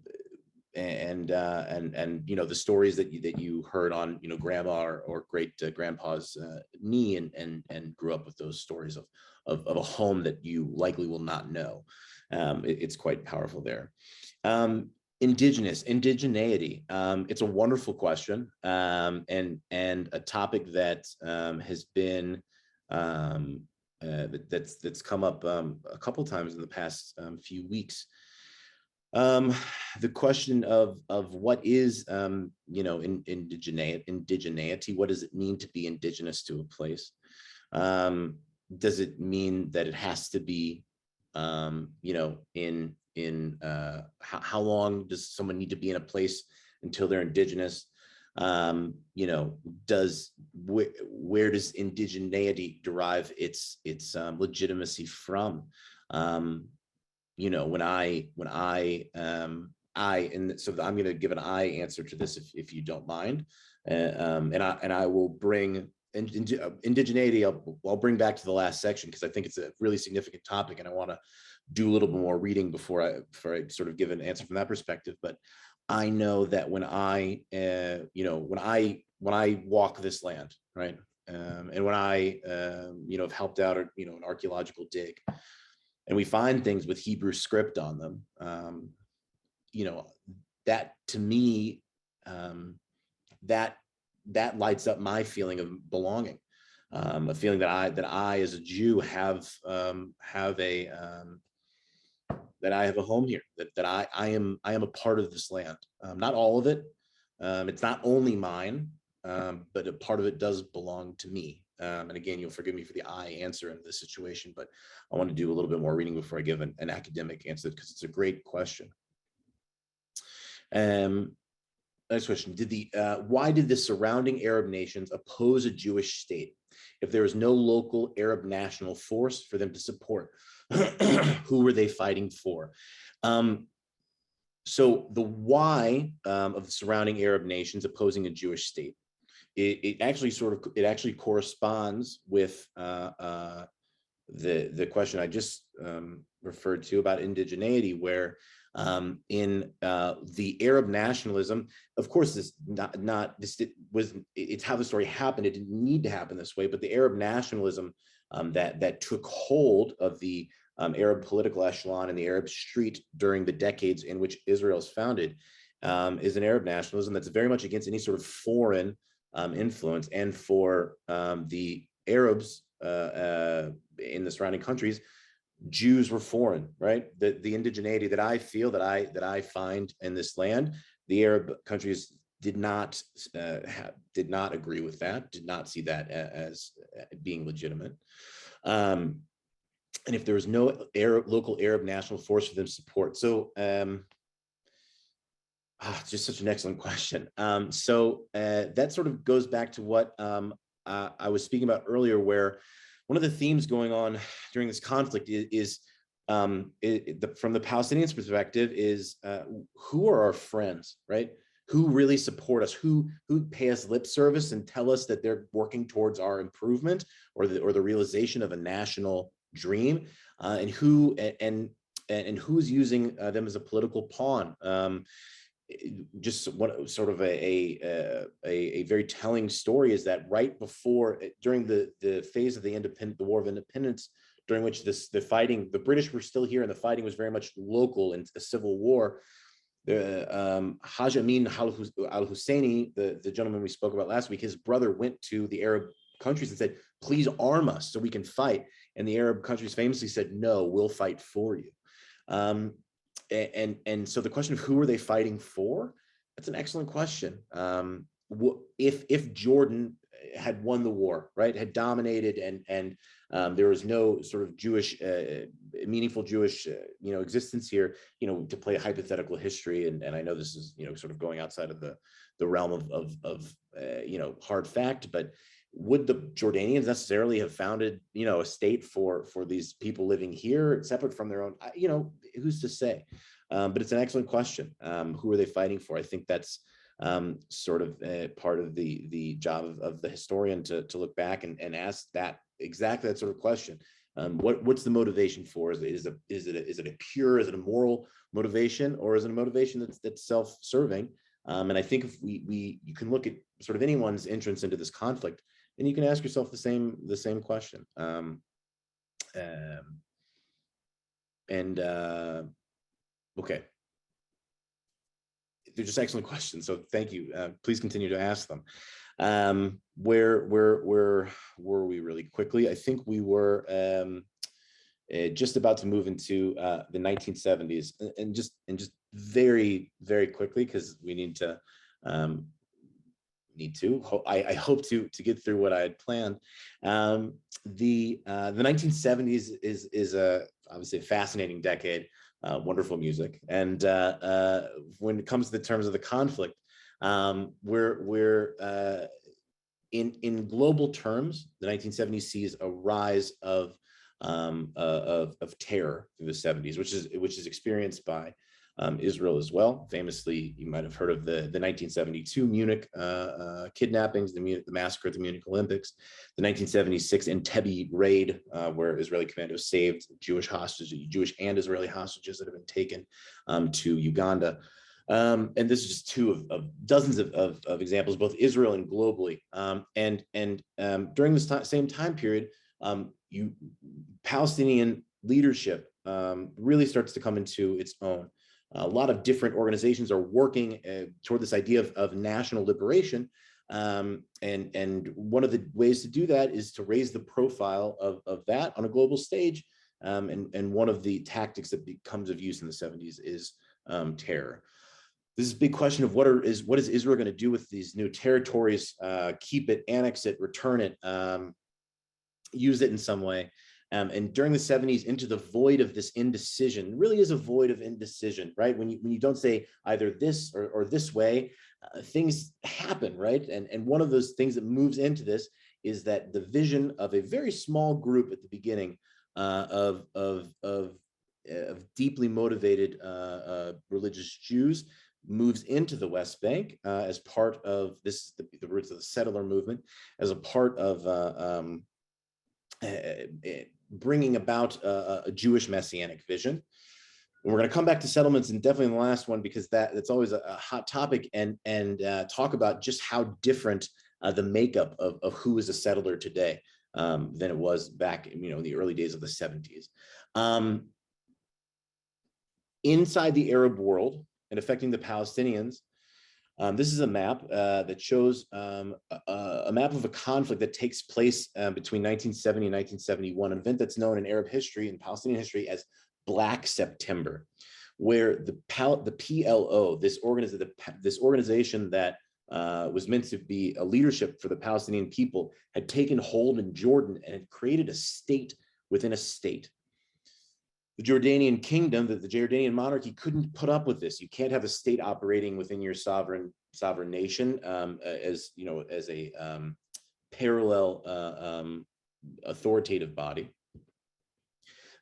the stories that you heard on grandma or great grandpa's knee and grew up with those stories of a home that you likely will not know. It's quite powerful there. Indigeneity. It's a wonderful question, and a topic that has been that's come up a couple times in the past few weeks. The question of what is indigeneity? What does it mean to be indigenous to a place? Does it mean that it has to be how long does someone need to be in a place until they're indigenous? Where does indigeneity derive its legitimacy from? So I'm going to give an I answer to this if you don't mind, and I will bring indigeneity. I'll bring back to the last section because I think it's a really significant topic, and I want to do a little bit more reading before I sort of give an answer from that perspective. But I know that when I walk this land, right, and when I have helped out an archaeological dig, and we find things with Hebrew script on them, that to me, that lights up my feeling of belonging, a feeling that I as a Jew have that I have a home here, that I am a part of this land. Not all of it. It's not only mine, but a part of it does belong to me. And again, you'll forgive me for the I answer in this situation, but I want to do a little bit more reading before I give an academic answer because it's a great question. Next question: why did the surrounding Arab nations oppose a Jewish state if there was no local Arab national force for them to support? Who were they fighting for? So the why of the surrounding Arab nations opposing a Jewish state, it actually corresponds with the question I just referred to about indigeneity, where in the Arab nationalism. Of course, it's how the story happened. It didn't need to happen this way, but the Arab nationalism that took hold of the Arab political echelon and the Arab street during the decades in which Israel is founded is an Arab nationalism that's very much against any sort of foreign influence. And for the Arabs in the surrounding countries, Jews were foreign, right? The indigeneity that I feel, that I find in this land, the Arab countries did not agree with that, did not see that as being legitimate. And if there was no local Arab national force for them to support. So it's just such an excellent question. That sort of goes back to what I was speaking about earlier, where one of the themes going on during this conflict is from the Palestinians' perspective is who are our friends, right? Who really support us? Who pay us lip service and tell us that they're working towards our improvement or the realization of a national dream, and who's using them as a political pawn. Just what sort of a very telling story is that right before, during the phase of the War of Independence, during which the British were still here and the fighting was very much local and a civil war, the Haj Amin al-Husseini, the gentleman we spoke about last week, his brother went to the Arab countries and said, please arm us so we can fight. And the Arab countries famously said, no, we'll fight for you. And so the question of who are they fighting for? That's an excellent question. If Jordan had won the war, right, had dominated, and there was no sort of Jewish, meaningful Jewish, existence here, to play a hypothetical history, and I know this is, sort of going outside of the realm of hard fact, but would the Jordanians necessarily have founded, a state for these people living here, separate from their own? Who's to say? But it's an excellent question. Who are they fighting for? I think that's sort of part of the job of the historian to look back and ask that sort of question. What's the motivation for? Is it a moral motivation, or is it a motivation that's self-serving? And I think if you can look at sort of anyone's entrance into this conflict, and you can ask yourself the same question. Okay. They're just excellent questions. So thank you. Please continue to ask them. Where were we really quickly? I think we were just about to move into the 1970s, and just very, very quickly, because we need to. I hope to get through what I had planned. The 1970s is obviously a fascinating decade. Wonderful music, and when it comes to the terms of the conflict, we're in global terms, the 1970s sees a rise of terror through the 70s, which is experienced by Israel as well. Famously, you might have heard of the 1972 Munich kidnappings, the massacre at the Munich Olympics, the 1976 Entebbe Raid, where Israeli commandos saved Jewish and Israeli hostages that have been taken to Uganda. And this is just two of dozens of examples, both Israel and globally. During this same time period, Palestinian leadership really starts to come into its own. A lot of different organizations are working toward this idea of national liberation. And one of the ways to do that is to raise the profile of that on a global stage. And one of the tactics that becomes of use in the 70s is terror. This is a big question of what is Israel going to do with these new territories? Keep it, annex it, return it, use it in some way. And during the 70s, into the void of this indecision, really is a void of indecision, right? When you don't say either this or this way, things happen, right? And one of those things that moves into this is that the vision of a very small group at the beginning of deeply motivated religious Jews moves into the West Bank as part of this, the roots of the settler movement, as a part of bringing about a Jewish messianic vision. And we're going to come back to settlements and definitely in the last one, because that's always a hot topic, and talk about just how different the makeup of who is a settler today than it was back, in the early days of the 70s. Inside the Arab world and affecting the Palestinians, this is a map that shows a map of a conflict that takes place between 1970 and 1971, an event that's known in Arab history and Palestinian history as Black September, where the PLO, this organization that was meant to be a leadership for the Palestinian people, had taken hold in Jordan and had created a state within a state. The Jordanian kingdom, the Jordanian monarchy, couldn't put up with this. You can't have a state operating within your sovereign nation as a parallel authoritative body.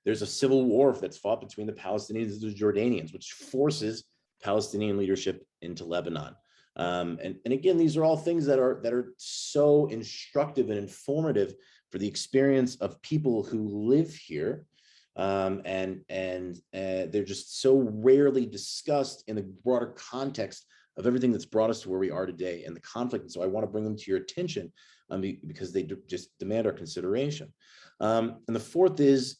There's a civil war that's fought between the Palestinians and the Jordanians, which forces Palestinian leadership into Lebanon. And again, these are all things that are so instructive and informative for the experience of people who live here. And they're just so rarely discussed in the broader context of everything that's brought us to where we are today and the conflict. And so I want to bring them to your attention because they just demand our consideration. And the fourth is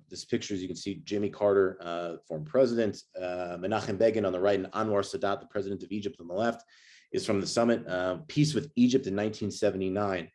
this picture, as you can see, Jimmy Carter, former president, Menachem Begin on the right, and Anwar Sadat, the president of Egypt, on the left, is from the summit, Peace with Egypt in 1979.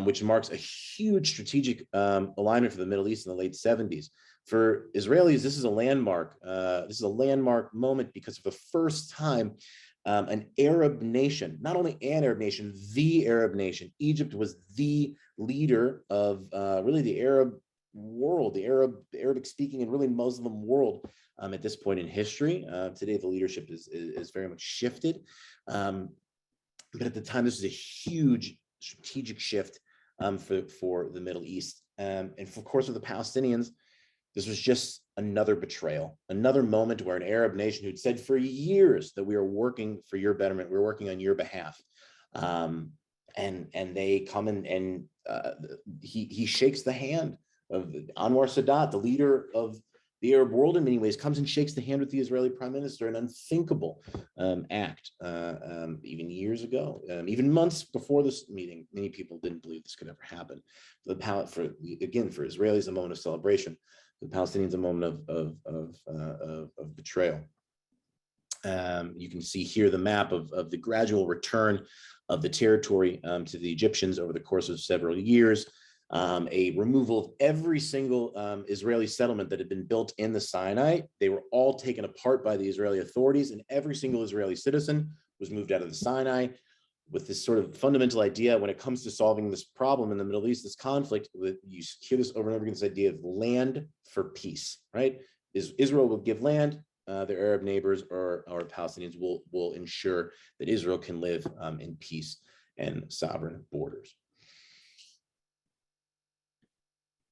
Which marks a huge strategic alignment for the Middle East in the late 70s. For Israelis, this is a landmark. This is a landmark moment because for the first time, an Arab nation, not only an Arab nation, the Arab nation, Egypt was the leader of really the Arab world, the Arabic-speaking and really Muslim world at this point in history. Today, the leadership is very much shifted. But at the time, this was a huge strategic shift for the Middle East. And of course, for the Palestinians, this was just another betrayal, another moment where an Arab nation who'd said for years that we are working for your betterment, we're working on your behalf. And they come and he shakes the hand of Anwar Sadat, the leader of the Arab world in many ways, comes and shakes the hand with the Israeli prime minister, an unthinkable act even years ago, even months before this meeting. Many people didn't believe this could ever happen. For Israelis, a moment of celebration. For the Palestinians, a moment of betrayal. You can see here the map of the gradual return of the territory to the Egyptians over the course of several years. A removal of every single Israeli settlement that had been built in the Sinai. They were all taken apart by the Israeli authorities, and every single Israeli citizen was moved out of the Sinai with this sort of fundamental idea when it comes to solving this problem in the Middle East, this conflict. You hear this over and over again, this idea of land for peace, right? Israel will give land, their Arab neighbors or Palestinians will ensure that Israel can live in peace and sovereign borders.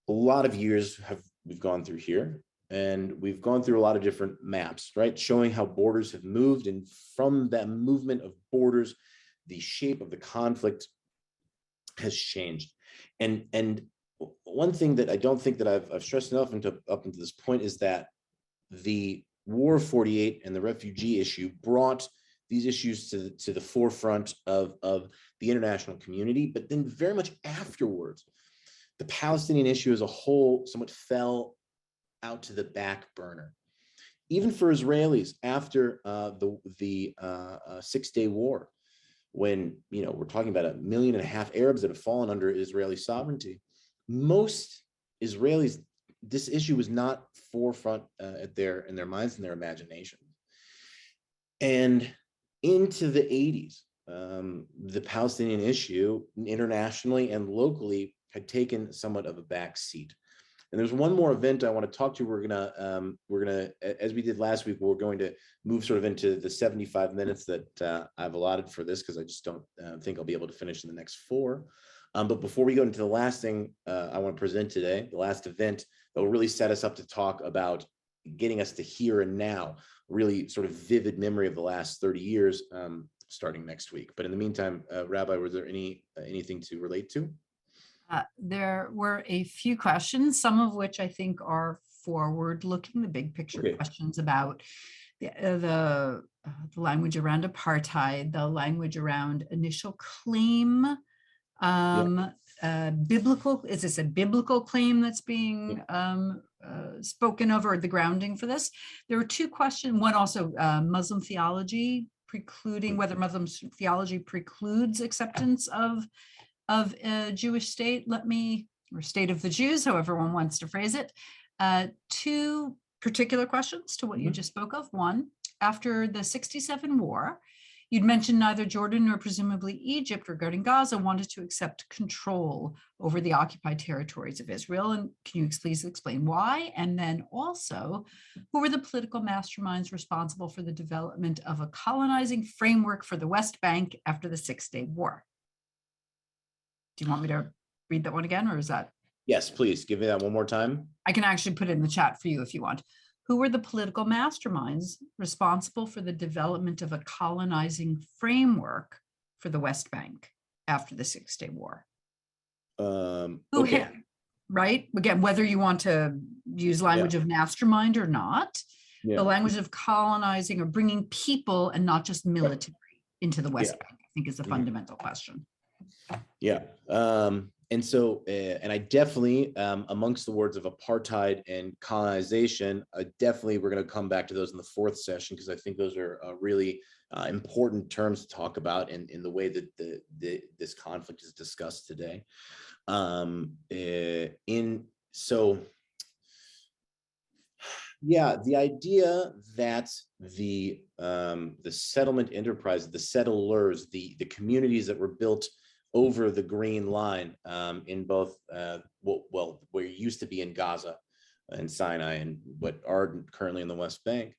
A lot of years we've gone through here, and we've gone through a lot of different maps, right? Showing how borders have moved, and from that movement of borders, the shape of the conflict has changed. And one thing that I don't think that I've stressed enough up until this point is that the War of 48 and the refugee issue brought these issues to the forefront of the international community, but then very much afterwards, the Palestinian issue as a whole somewhat fell out to the back burner. Even for Israelis after the 6-Day War, when we're talking about 1.5 million Arabs that have fallen under Israeli sovereignty, most Israelis, this issue was not forefront in their minds and their imagination. And into the 80s, the Palestinian issue internationally and locally had taken somewhat of a back seat. And there's one more event I want to talk to. We're gonna, as we did last week, we're going to move sort of into the 75 minutes that I've allotted for this, because I just don't think I'll be able to finish in the next 4. But before we go into the last thing I want to present today, the last event that will really set us up to talk about getting us to here and now, really sort of vivid memory of the last 30 years, starting next week. But in the meantime, Rabbi, was there anything to relate to? There were a few questions, some of which I think are forward-looking, the big picture Okay. questions about the language around apartheid, the language around initial claim, biblical, is this a biblical claim that's being spoken of, or the grounding for this? There were two questions, one also Muslim theology, precluding whether Muslim theology precludes acceptance of a Jewish state, or state of the Jews, however one wants to phrase it. Two particular questions to what you just spoke of. One, after the 67 war, you'd mentioned neither Jordan nor presumably Egypt regarding Gaza wanted to accept control over the occupied territories of Israel. And can you please explain why? And then also, who were the political masterminds responsible for the development of a colonizing framework for the West Bank after the Six-Day War? Do you want me to read that one again, or is that? Yes, please give me that one more time. I can actually put it in the chat for you if you want. Who were the political masterminds responsible for the development of a colonizing framework for the West Bank after the Six-Day War? Okay. Right? Again, whether you want to use language of mastermind or not, the language of colonizing or bringing people and not just military into the West Bank, I think is the fundamental question. Yeah. And so, and I definitely, amongst the words of apartheid and colonization, definitely we're going to come back to those in the fourth session, because I think those are really important terms to talk about in the way that this conflict is discussed today. The idea that the settlement enterprise, the settlers, the communities that were built over the Green Line in both, where it used to be in Gaza and Sinai and what are currently in the West Bank.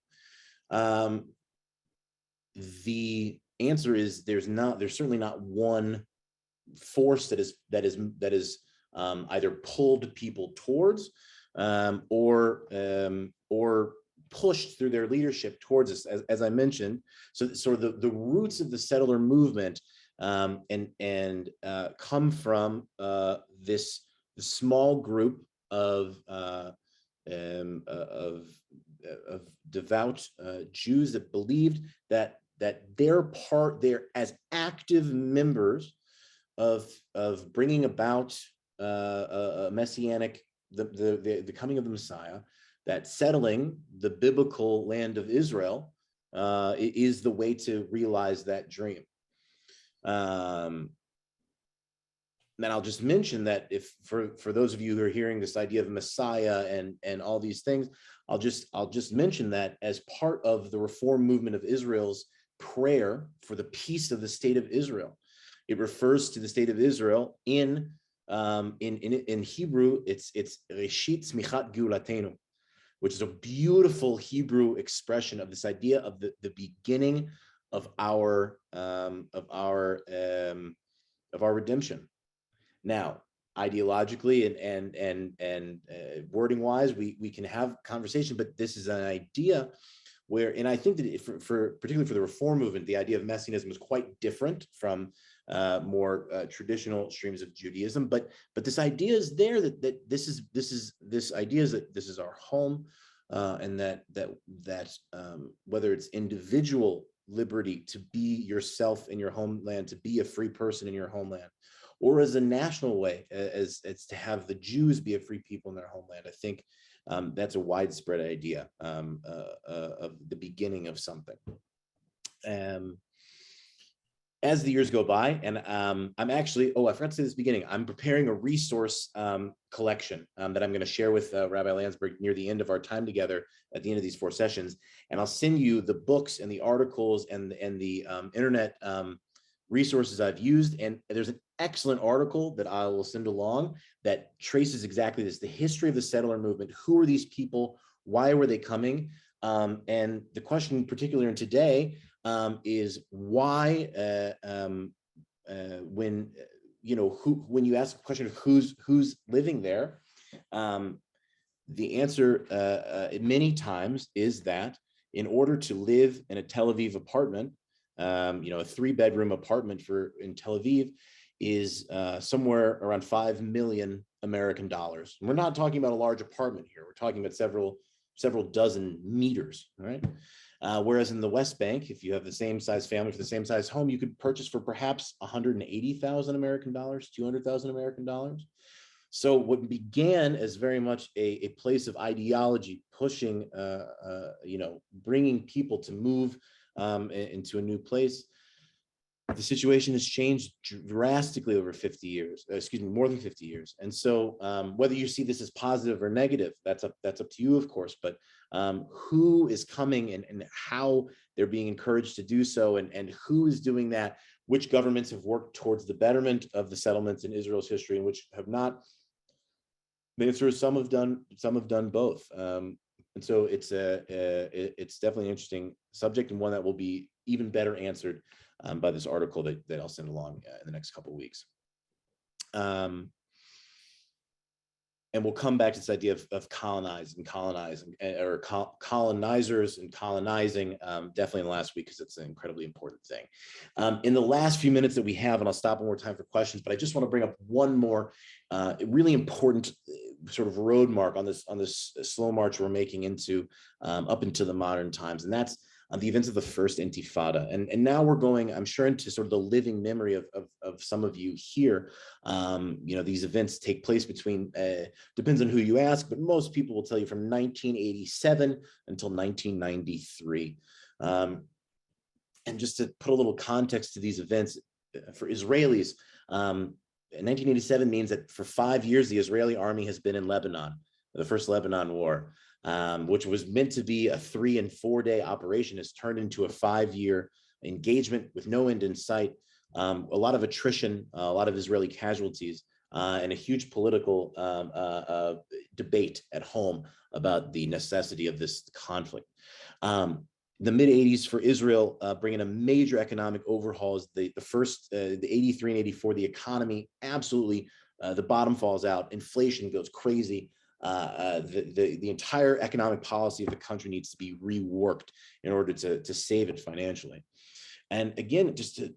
The answer is there's certainly not one force that is either pulled people towards or pushed through their leadership towards us, as I mentioned. So the roots of the settler movement come from this small group of devout Jews that believed that they're as active members of bringing about a messianic, the coming of the Messiah, that settling the biblical land of Israel is the way to realize that dream. Then I'll just mention that if for those of you who are hearing this idea of Messiah and all these things, I'll just mention that as part of the reform movement of Israel's prayer for the peace of the state of Israel. It refers to the state of Israel in Hebrew. It's Reshit Smichat Geulatenu, which is a beautiful Hebrew expression of this idea of the beginning of our redemption. Now, ideologically and wording wise, we can have conversation, but this is an idea where, and I think that particularly for the reform movement, the idea of messianism is quite different from more traditional streams of Judaism. But this idea is there that this idea is that this is our home, and that whether it's individual liberty to be yourself in your homeland, to be a free person in your homeland, or as a national way, as to have the Jews be a free people in their homeland. I think that's a widespread idea of the beginning of something. As the years go by, and I'm actually, I forgot to say this beginning, I'm preparing a resource collection that I'm going to share with Rabbi Landsberg near the end of our time together at the end of these 4 sessions. And I'll send you the books and the articles and the internet resources I've used. And there's an excellent article that I will send along that traces exactly this, the history of the settler movement. Who are these people? Why were they coming? And the question particularly in today is why, when you ask a question of who's living there, the answer many times is that in order to live in a Tel Aviv apartment, a 3-bedroom apartment in Tel Aviv, is somewhere around 5 million American dollars. And we're not talking about a large apartment here. We're talking about several dozen meters, right? Whereas in the West Bank, if you have the same size family for the same size home, you could purchase for perhaps 180,000 American dollars, 200,000 American dollars. So what began as very much a place of ideology, pushing, bringing people to move into a new place, the situation has changed drastically over 50 years, more than 50 years. And so whether you see this as positive or negative, that's up to you, of course, but who is coming and how they're being encouraged to do so, and who is doing that, which governments have worked towards the betterment of the settlements in Israel's history and which have not. The answer is some have done both. And so it's definitely an interesting subject, and one that will be even better answered by this article that I'll send along in the next couple of weeks. And we'll come back to this idea of colonizing, or colonizers and colonizing, definitely in the last week, because it's an incredibly important thing. In the last few minutes that we have, and I'll stop one more time for questions, but I just want to bring up one more really important sort of road mark on this slow march we're making into up into the modern times, and that's the events of the First Intifada. And now we're going, I'm sure, into sort of the living memory of some of you here. These events take place between, depends on who you ask, but most people will tell you from 1987 until 1993. And just to put a little context to these events for Israelis, 1987 means that for 5 years, the Israeli army has been in Lebanon, the first Lebanon war. Which was meant to be a 3- and 4-day operation, has turned into a 5-year engagement with no end in sight, a lot of attrition, a lot of Israeli casualties, and a huge political debate at home about the necessity of this conflict. The mid-'80s for Israel, bringing a major economic overhaul, is the 83 and 84, the economy absolutely, the bottom falls out, inflation goes crazy. The entire economic policy of the country needs to be reworked in order to save it financially. And again,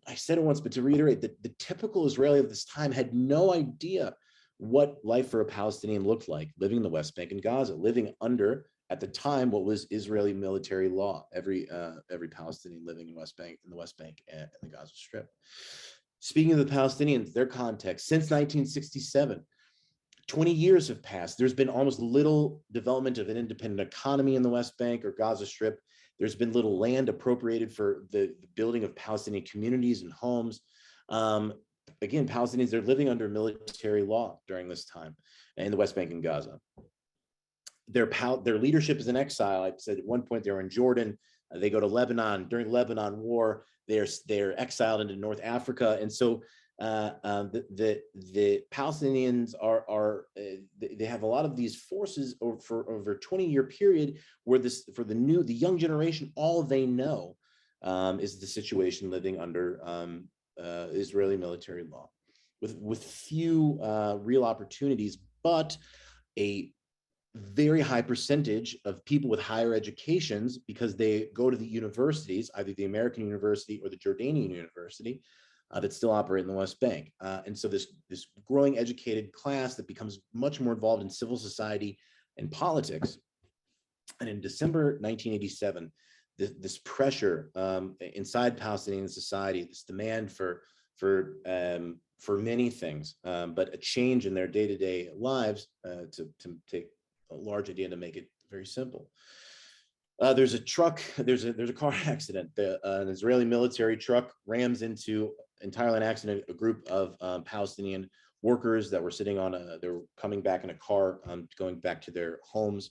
I said it once, but to reiterate, the typical Israeli of this time had no idea what life for a Palestinian looked like, living in the West Bank and Gaza, living under, at the time, what was Israeli military law. Every Palestinian living in the West Bank and the Gaza Strip. Speaking of the Palestinians, their context, since 1967, 20 years have passed. There's been almost little development of an independent economy in the West Bank or Gaza Strip. There's been little land appropriated for the building of Palestinian communities and homes. Again, Palestinians, they're living under military law during this time in the West Bank and Gaza. Their leadership is in exile. I said at one point they were in Jordan. They go to Lebanon. During the Lebanon War, they're exiled into North Africa. And so the Palestinians they have a lot of these forces over a 20-year period where the young generation, all they know is the situation living under Israeli military law, with few real opportunities, but a very high percentage of people with higher educations, because they go to the universities, either the American university or the Jordanian university, that still operate in the West Bank. And so this growing educated class that becomes much more involved in civil society and politics. And in December 1987, this pressure inside Palestinian society, this demand for many things, but a change in their day-to-day lives, to take a large idea to make it very simple. There's a car accident. An Israeli military truck rams into, entirely an accident, a group of Palestinian workers that were they were coming back in a car, going back to their homes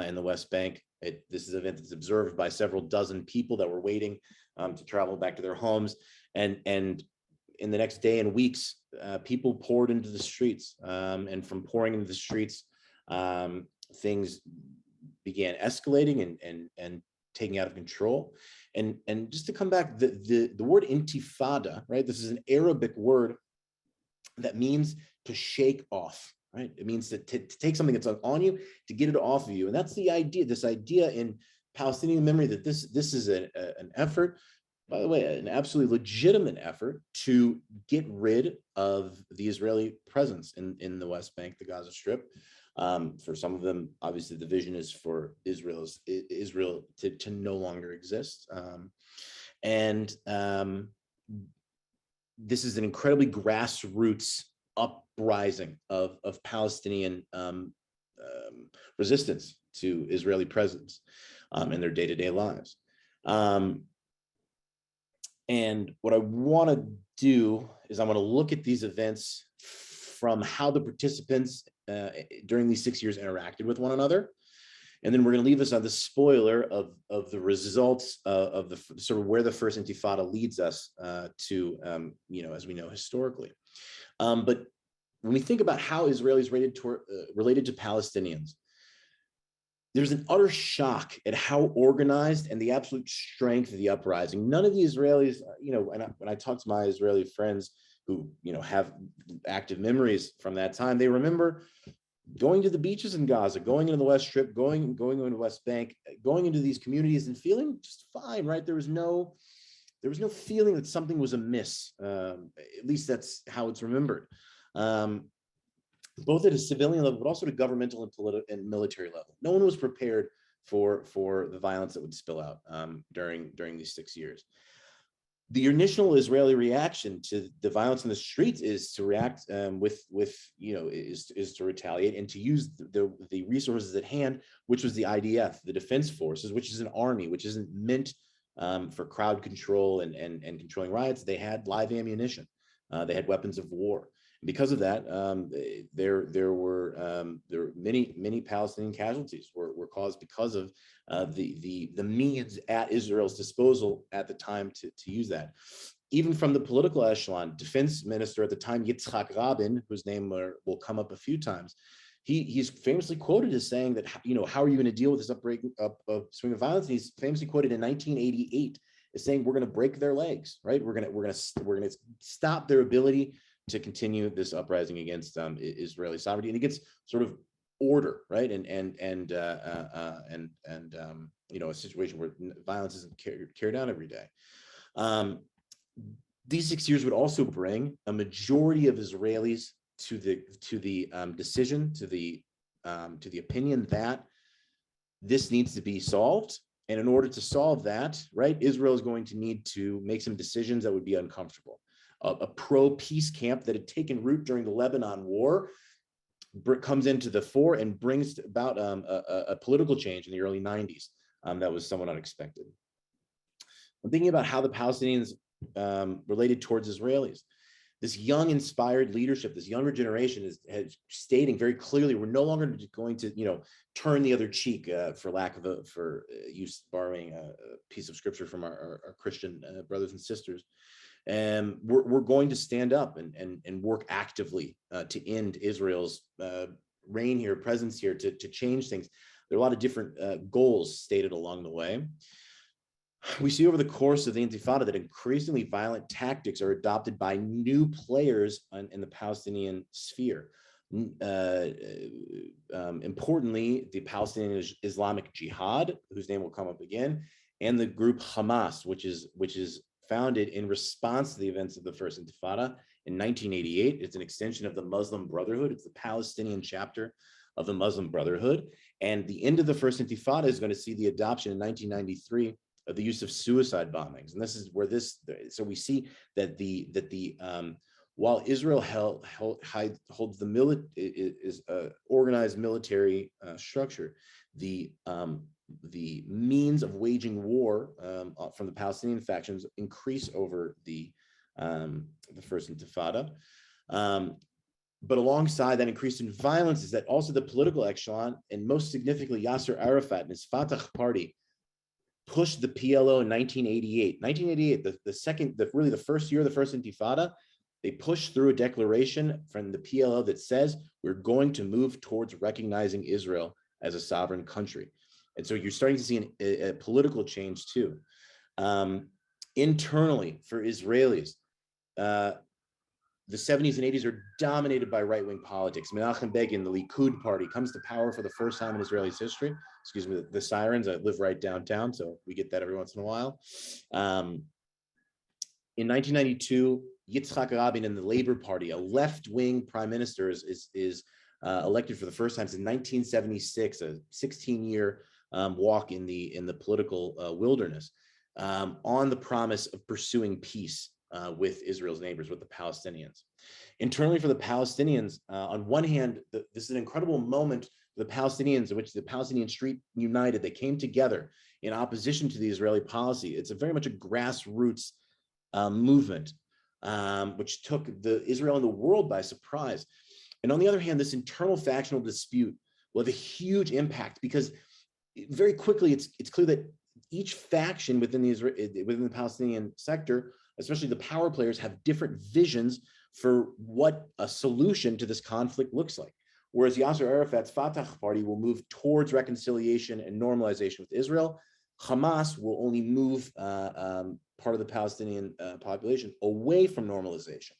in the West Bank. This is an event that's observed by several dozen people that were waiting to travel back to their homes. And in the next day and weeks, people poured into the streets, and from pouring into the streets, things began escalating and taking out of control. And just to come back, the word intifada, right? This is an Arabic word that means to shake off, right? It means to take something that's on you, to get it off of you. And that's the idea, this idea in Palestinian memory, that this is an effort by the way, an absolutely legitimate effort to get rid of the Israeli presence in the West Bank, the Gaza Strip. For some of them, obviously, the vision is for Israel to no longer exist. This is an incredibly grassroots uprising of Palestinian resistance to Israeli presence in their day-to-day lives. And what I want to do is I want to look at these events from how the participants during these 6 years interacted with one another. And then we're going to leave us on the spoiler of the results of the sort of where the First Intifada leads us to, as we know historically. But when we think about how Israelis related to Palestinians, there's an utter shock at how organized and the absolute strength of the uprising. None of the Israelis, when I talk to my Israeli friends who, have active memories from that time, they remember going to the beaches in Gaza, going into the West Strip, going into the West Bank, going into these communities and feeling just fine, right? There was no feeling that something was amiss. At least that's how it's remembered. Both at a civilian level, but also at a governmental and political and military level. No one was prepared for the violence that would spill out during these 6 years. The initial Israeli reaction to the violence in the streets is to react is to retaliate and to use the resources at hand, which was the IDF, the Defense Forces, which is an army, which isn't meant for crowd control and controlling riots. They had live ammunition. They had weapons of war. Because of that, there were many Palestinian casualties were caused because of the means at Israel's disposal at the time to use that. Even from the political echelon, defense minister at the time, Yitzhak Rabin, whose name will come up a few times, he's famously quoted as saying that, how are you going to deal with this swing of violence? And he's famously quoted in 1988 as saying, we're going to break their legs, right? We're going to stop their ability to continue this uprising against Israeli sovereignty and against sort of order, right? And a situation where violence isn't carried out every day. These 6 years would also bring a majority of Israelis to the decision, to the opinion that this needs to be solved. And in order to solve that, right, Israel is going to need to make some decisions that would be uncomfortable. A pro-peace camp that had taken root during the Lebanon War comes into the fore and brings about a political change in the early 90s that was somewhat unexpected. I'm thinking about how the Palestinians related towards Israelis. This young, inspired leadership, this younger generation is stating very clearly, we're no longer going to, turn the other cheek, for borrowing a piece of scripture from our Christian brothers and sisters. And we're going to stand up and work actively to end Israel's reign here, presence here, to change things. There are a lot of different goals stated along the way. We see over the course of the Intifada that increasingly violent tactics are adopted by new players in the Palestinian sphere. Importantly, the Palestinian Islamic Jihad, whose name will come up again, and the group Hamas, which is founded in response to the events of the First Intifada in 1988. It's an extension of the Muslim Brotherhood. It's the Palestinian chapter of the Muslim Brotherhood. And the end of the First Intifada is going to see the adoption in 1993 of the use of suicide bombings. And this is where so we see that while Israel holds the organized military structure, the means of waging war from the Palestinian factions increase over the First Intifada. But alongside that increase in violence is that also the political echelon, and most significantly Yasser Arafat and his Fatah party, pushed the PLO in 1988. 1988, really the first year of the First Intifada, they pushed through a declaration from the PLO that says we're going to move towards recognizing Israel as a sovereign country. And so you're starting to see a political change too. Internally for Israelis, the 70s and 80s are dominated by right-wing politics. Menachem Begin, the Likud party, comes to power for the first time in Israelis history. Excuse me, the sirens. I live right downtown, so we get that every once in a while. In 1992, Yitzhak Rabin and the Labor Party, a left-wing prime minister, is elected for the first time since 1976, a 16-year walk in the political wilderness, on the promise of pursuing peace with Israel's neighbors, with the Palestinians. Internally for the Palestinians, on one hand, this is an incredible moment for the Palestinians in which the Palestinian street united. They came together in opposition to the Israeli policy. It's very much a grassroots movement, which took Israel and the world by surprise. And on the other hand, this internal factional dispute will have a huge impact, because very quickly it's clear that each faction within the Palestinian sector, especially the power players, have different visions for what a solution to this conflict looks like. Whereas Yasser Arafat's Fatah party will move towards reconciliation and normalization with Israel, Hamas will only move part of the Palestinian population away from normalization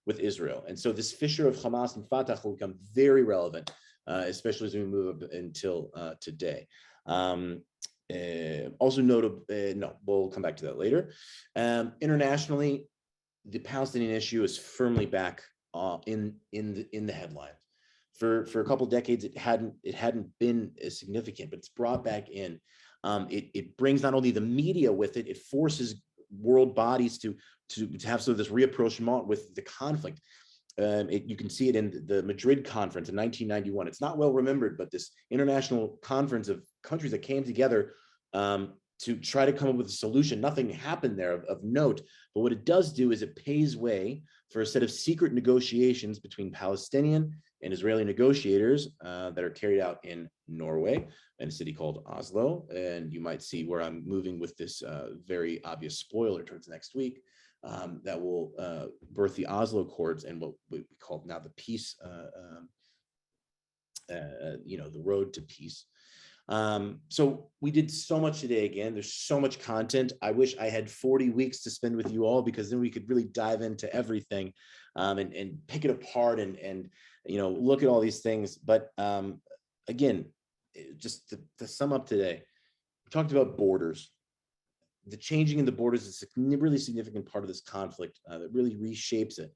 with Israel. And so this fissure of Hamas and Fatah will become very relevant, especially as we move up until today. Also notable, no, we'll come back to that later. Internationally, the Palestinian issue is firmly back in the headlines. For a couple of decades, it hadn't been as significant, but it's brought back in. It brings not only the media with it, it forces world bodies to have sort of this rapprochement with the conflict. You can see it in the Madrid conference in 1991. It's not well remembered, but this international conference of countries that came together to try to come up with a solution. Nothing happened there of note, but what it does do is it paves way for a set of secret negotiations between Palestinian and Israeli negotiators that are carried out in Norway, in a city called Oslo. And you might see where I'm moving with this very obvious spoiler towards next week. That will birth the Oslo Accords and what we call now the peace, the road to peace. So we did so much today. Again, there's so much content. I wish I had 40 weeks to spend with you all, because then we could really dive into everything and pick it apart and look at all these things. But again, just to sum up today, we talked about borders. The changing in the borders is a really significant part of this conflict that really reshapes it.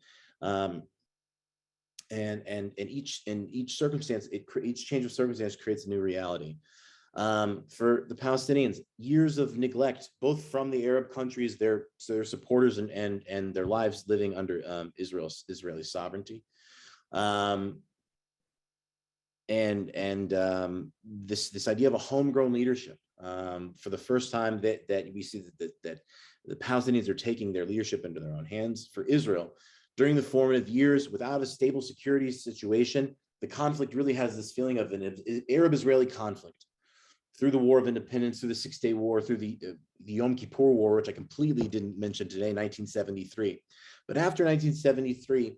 And each circumstance, each change of circumstance creates a new reality. For the Palestinians, years of neglect, both from the Arab countries, their supporters and their lives living under Israeli sovereignty. This idea of a homegrown leadership, for the first time that we see that the Palestinians are taking their leadership into their own hands. For Israel, during the formative years, without a stable security situation, the conflict really has this feeling of an Arab-Israeli conflict. Through the War of Independence, through the Six-Day War, through the Yom Kippur War, which I completely didn't mention today, 1973. But after 1973,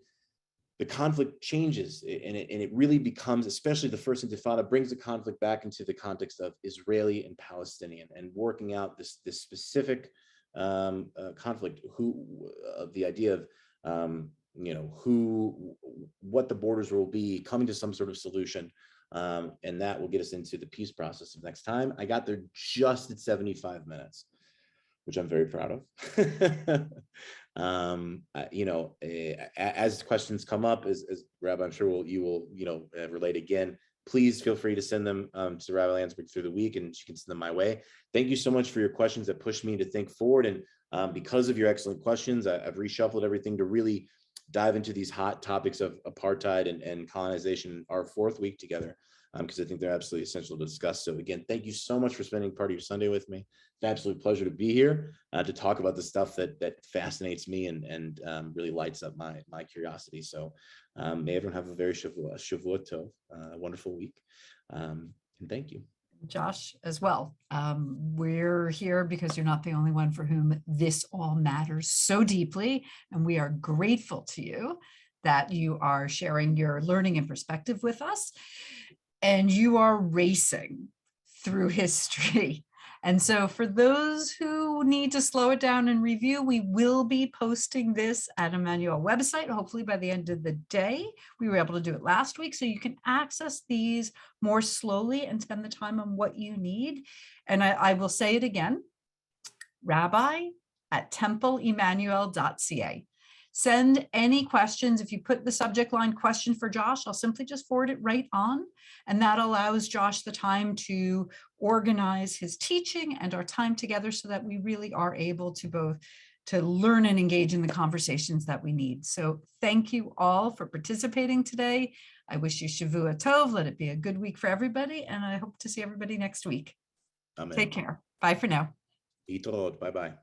the conflict changes, and it really becomes, especially the First Intifada, brings the conflict back into the context of Israeli and Palestinian, and working out this specific conflict, the idea of what the borders will be, coming to some sort of solution. And that will get us into the peace process of next time. I got there just at 75 minutes, which I'm very proud of. As questions come up, as Rabbi, I'm sure you will relate again, please feel free to send them to Rabbi Landsberg through the week, and she can send them my way. Thank you so much for your questions that pushed me to think forward. And because of your excellent questions, I've reshuffled everything to really dive into these hot topics of apartheid and colonization our fourth week together, because I think they're absolutely essential to discuss. So again, thank you so much for spending part of your Sunday with me. It's an absolute pleasure to be here to talk about the stuff that fascinates me and really lights up my curiosity. So may everyone have a very Shavuot Tov, a wonderful week, and thank you. Josh, as well. We're here because you're not the only one for whom this all matters so deeply, and we are grateful to you that you are sharing your learning and perspective with us, and you are racing through history. And so for those who need to slow it down and review, we will be posting this at Emanu-El website, hopefully by the end of the day. We were able to do it last week, so you can access these more slowly and spend the time on what you need. And I will say it again, Rabbi templeemmanuel.ca. Send any questions. If you put the subject line question for Josh, I'll simply just forward it right on. And that allows Josh the time to organize his teaching and our time together so that we really are able to both to learn and engage in the conversations that we need. So thank you all for participating today. I wish you Shavua Tov. Let it be a good week for everybody. And I hope to see everybody next week. Amen. Take care. Bye for now. Bye-bye.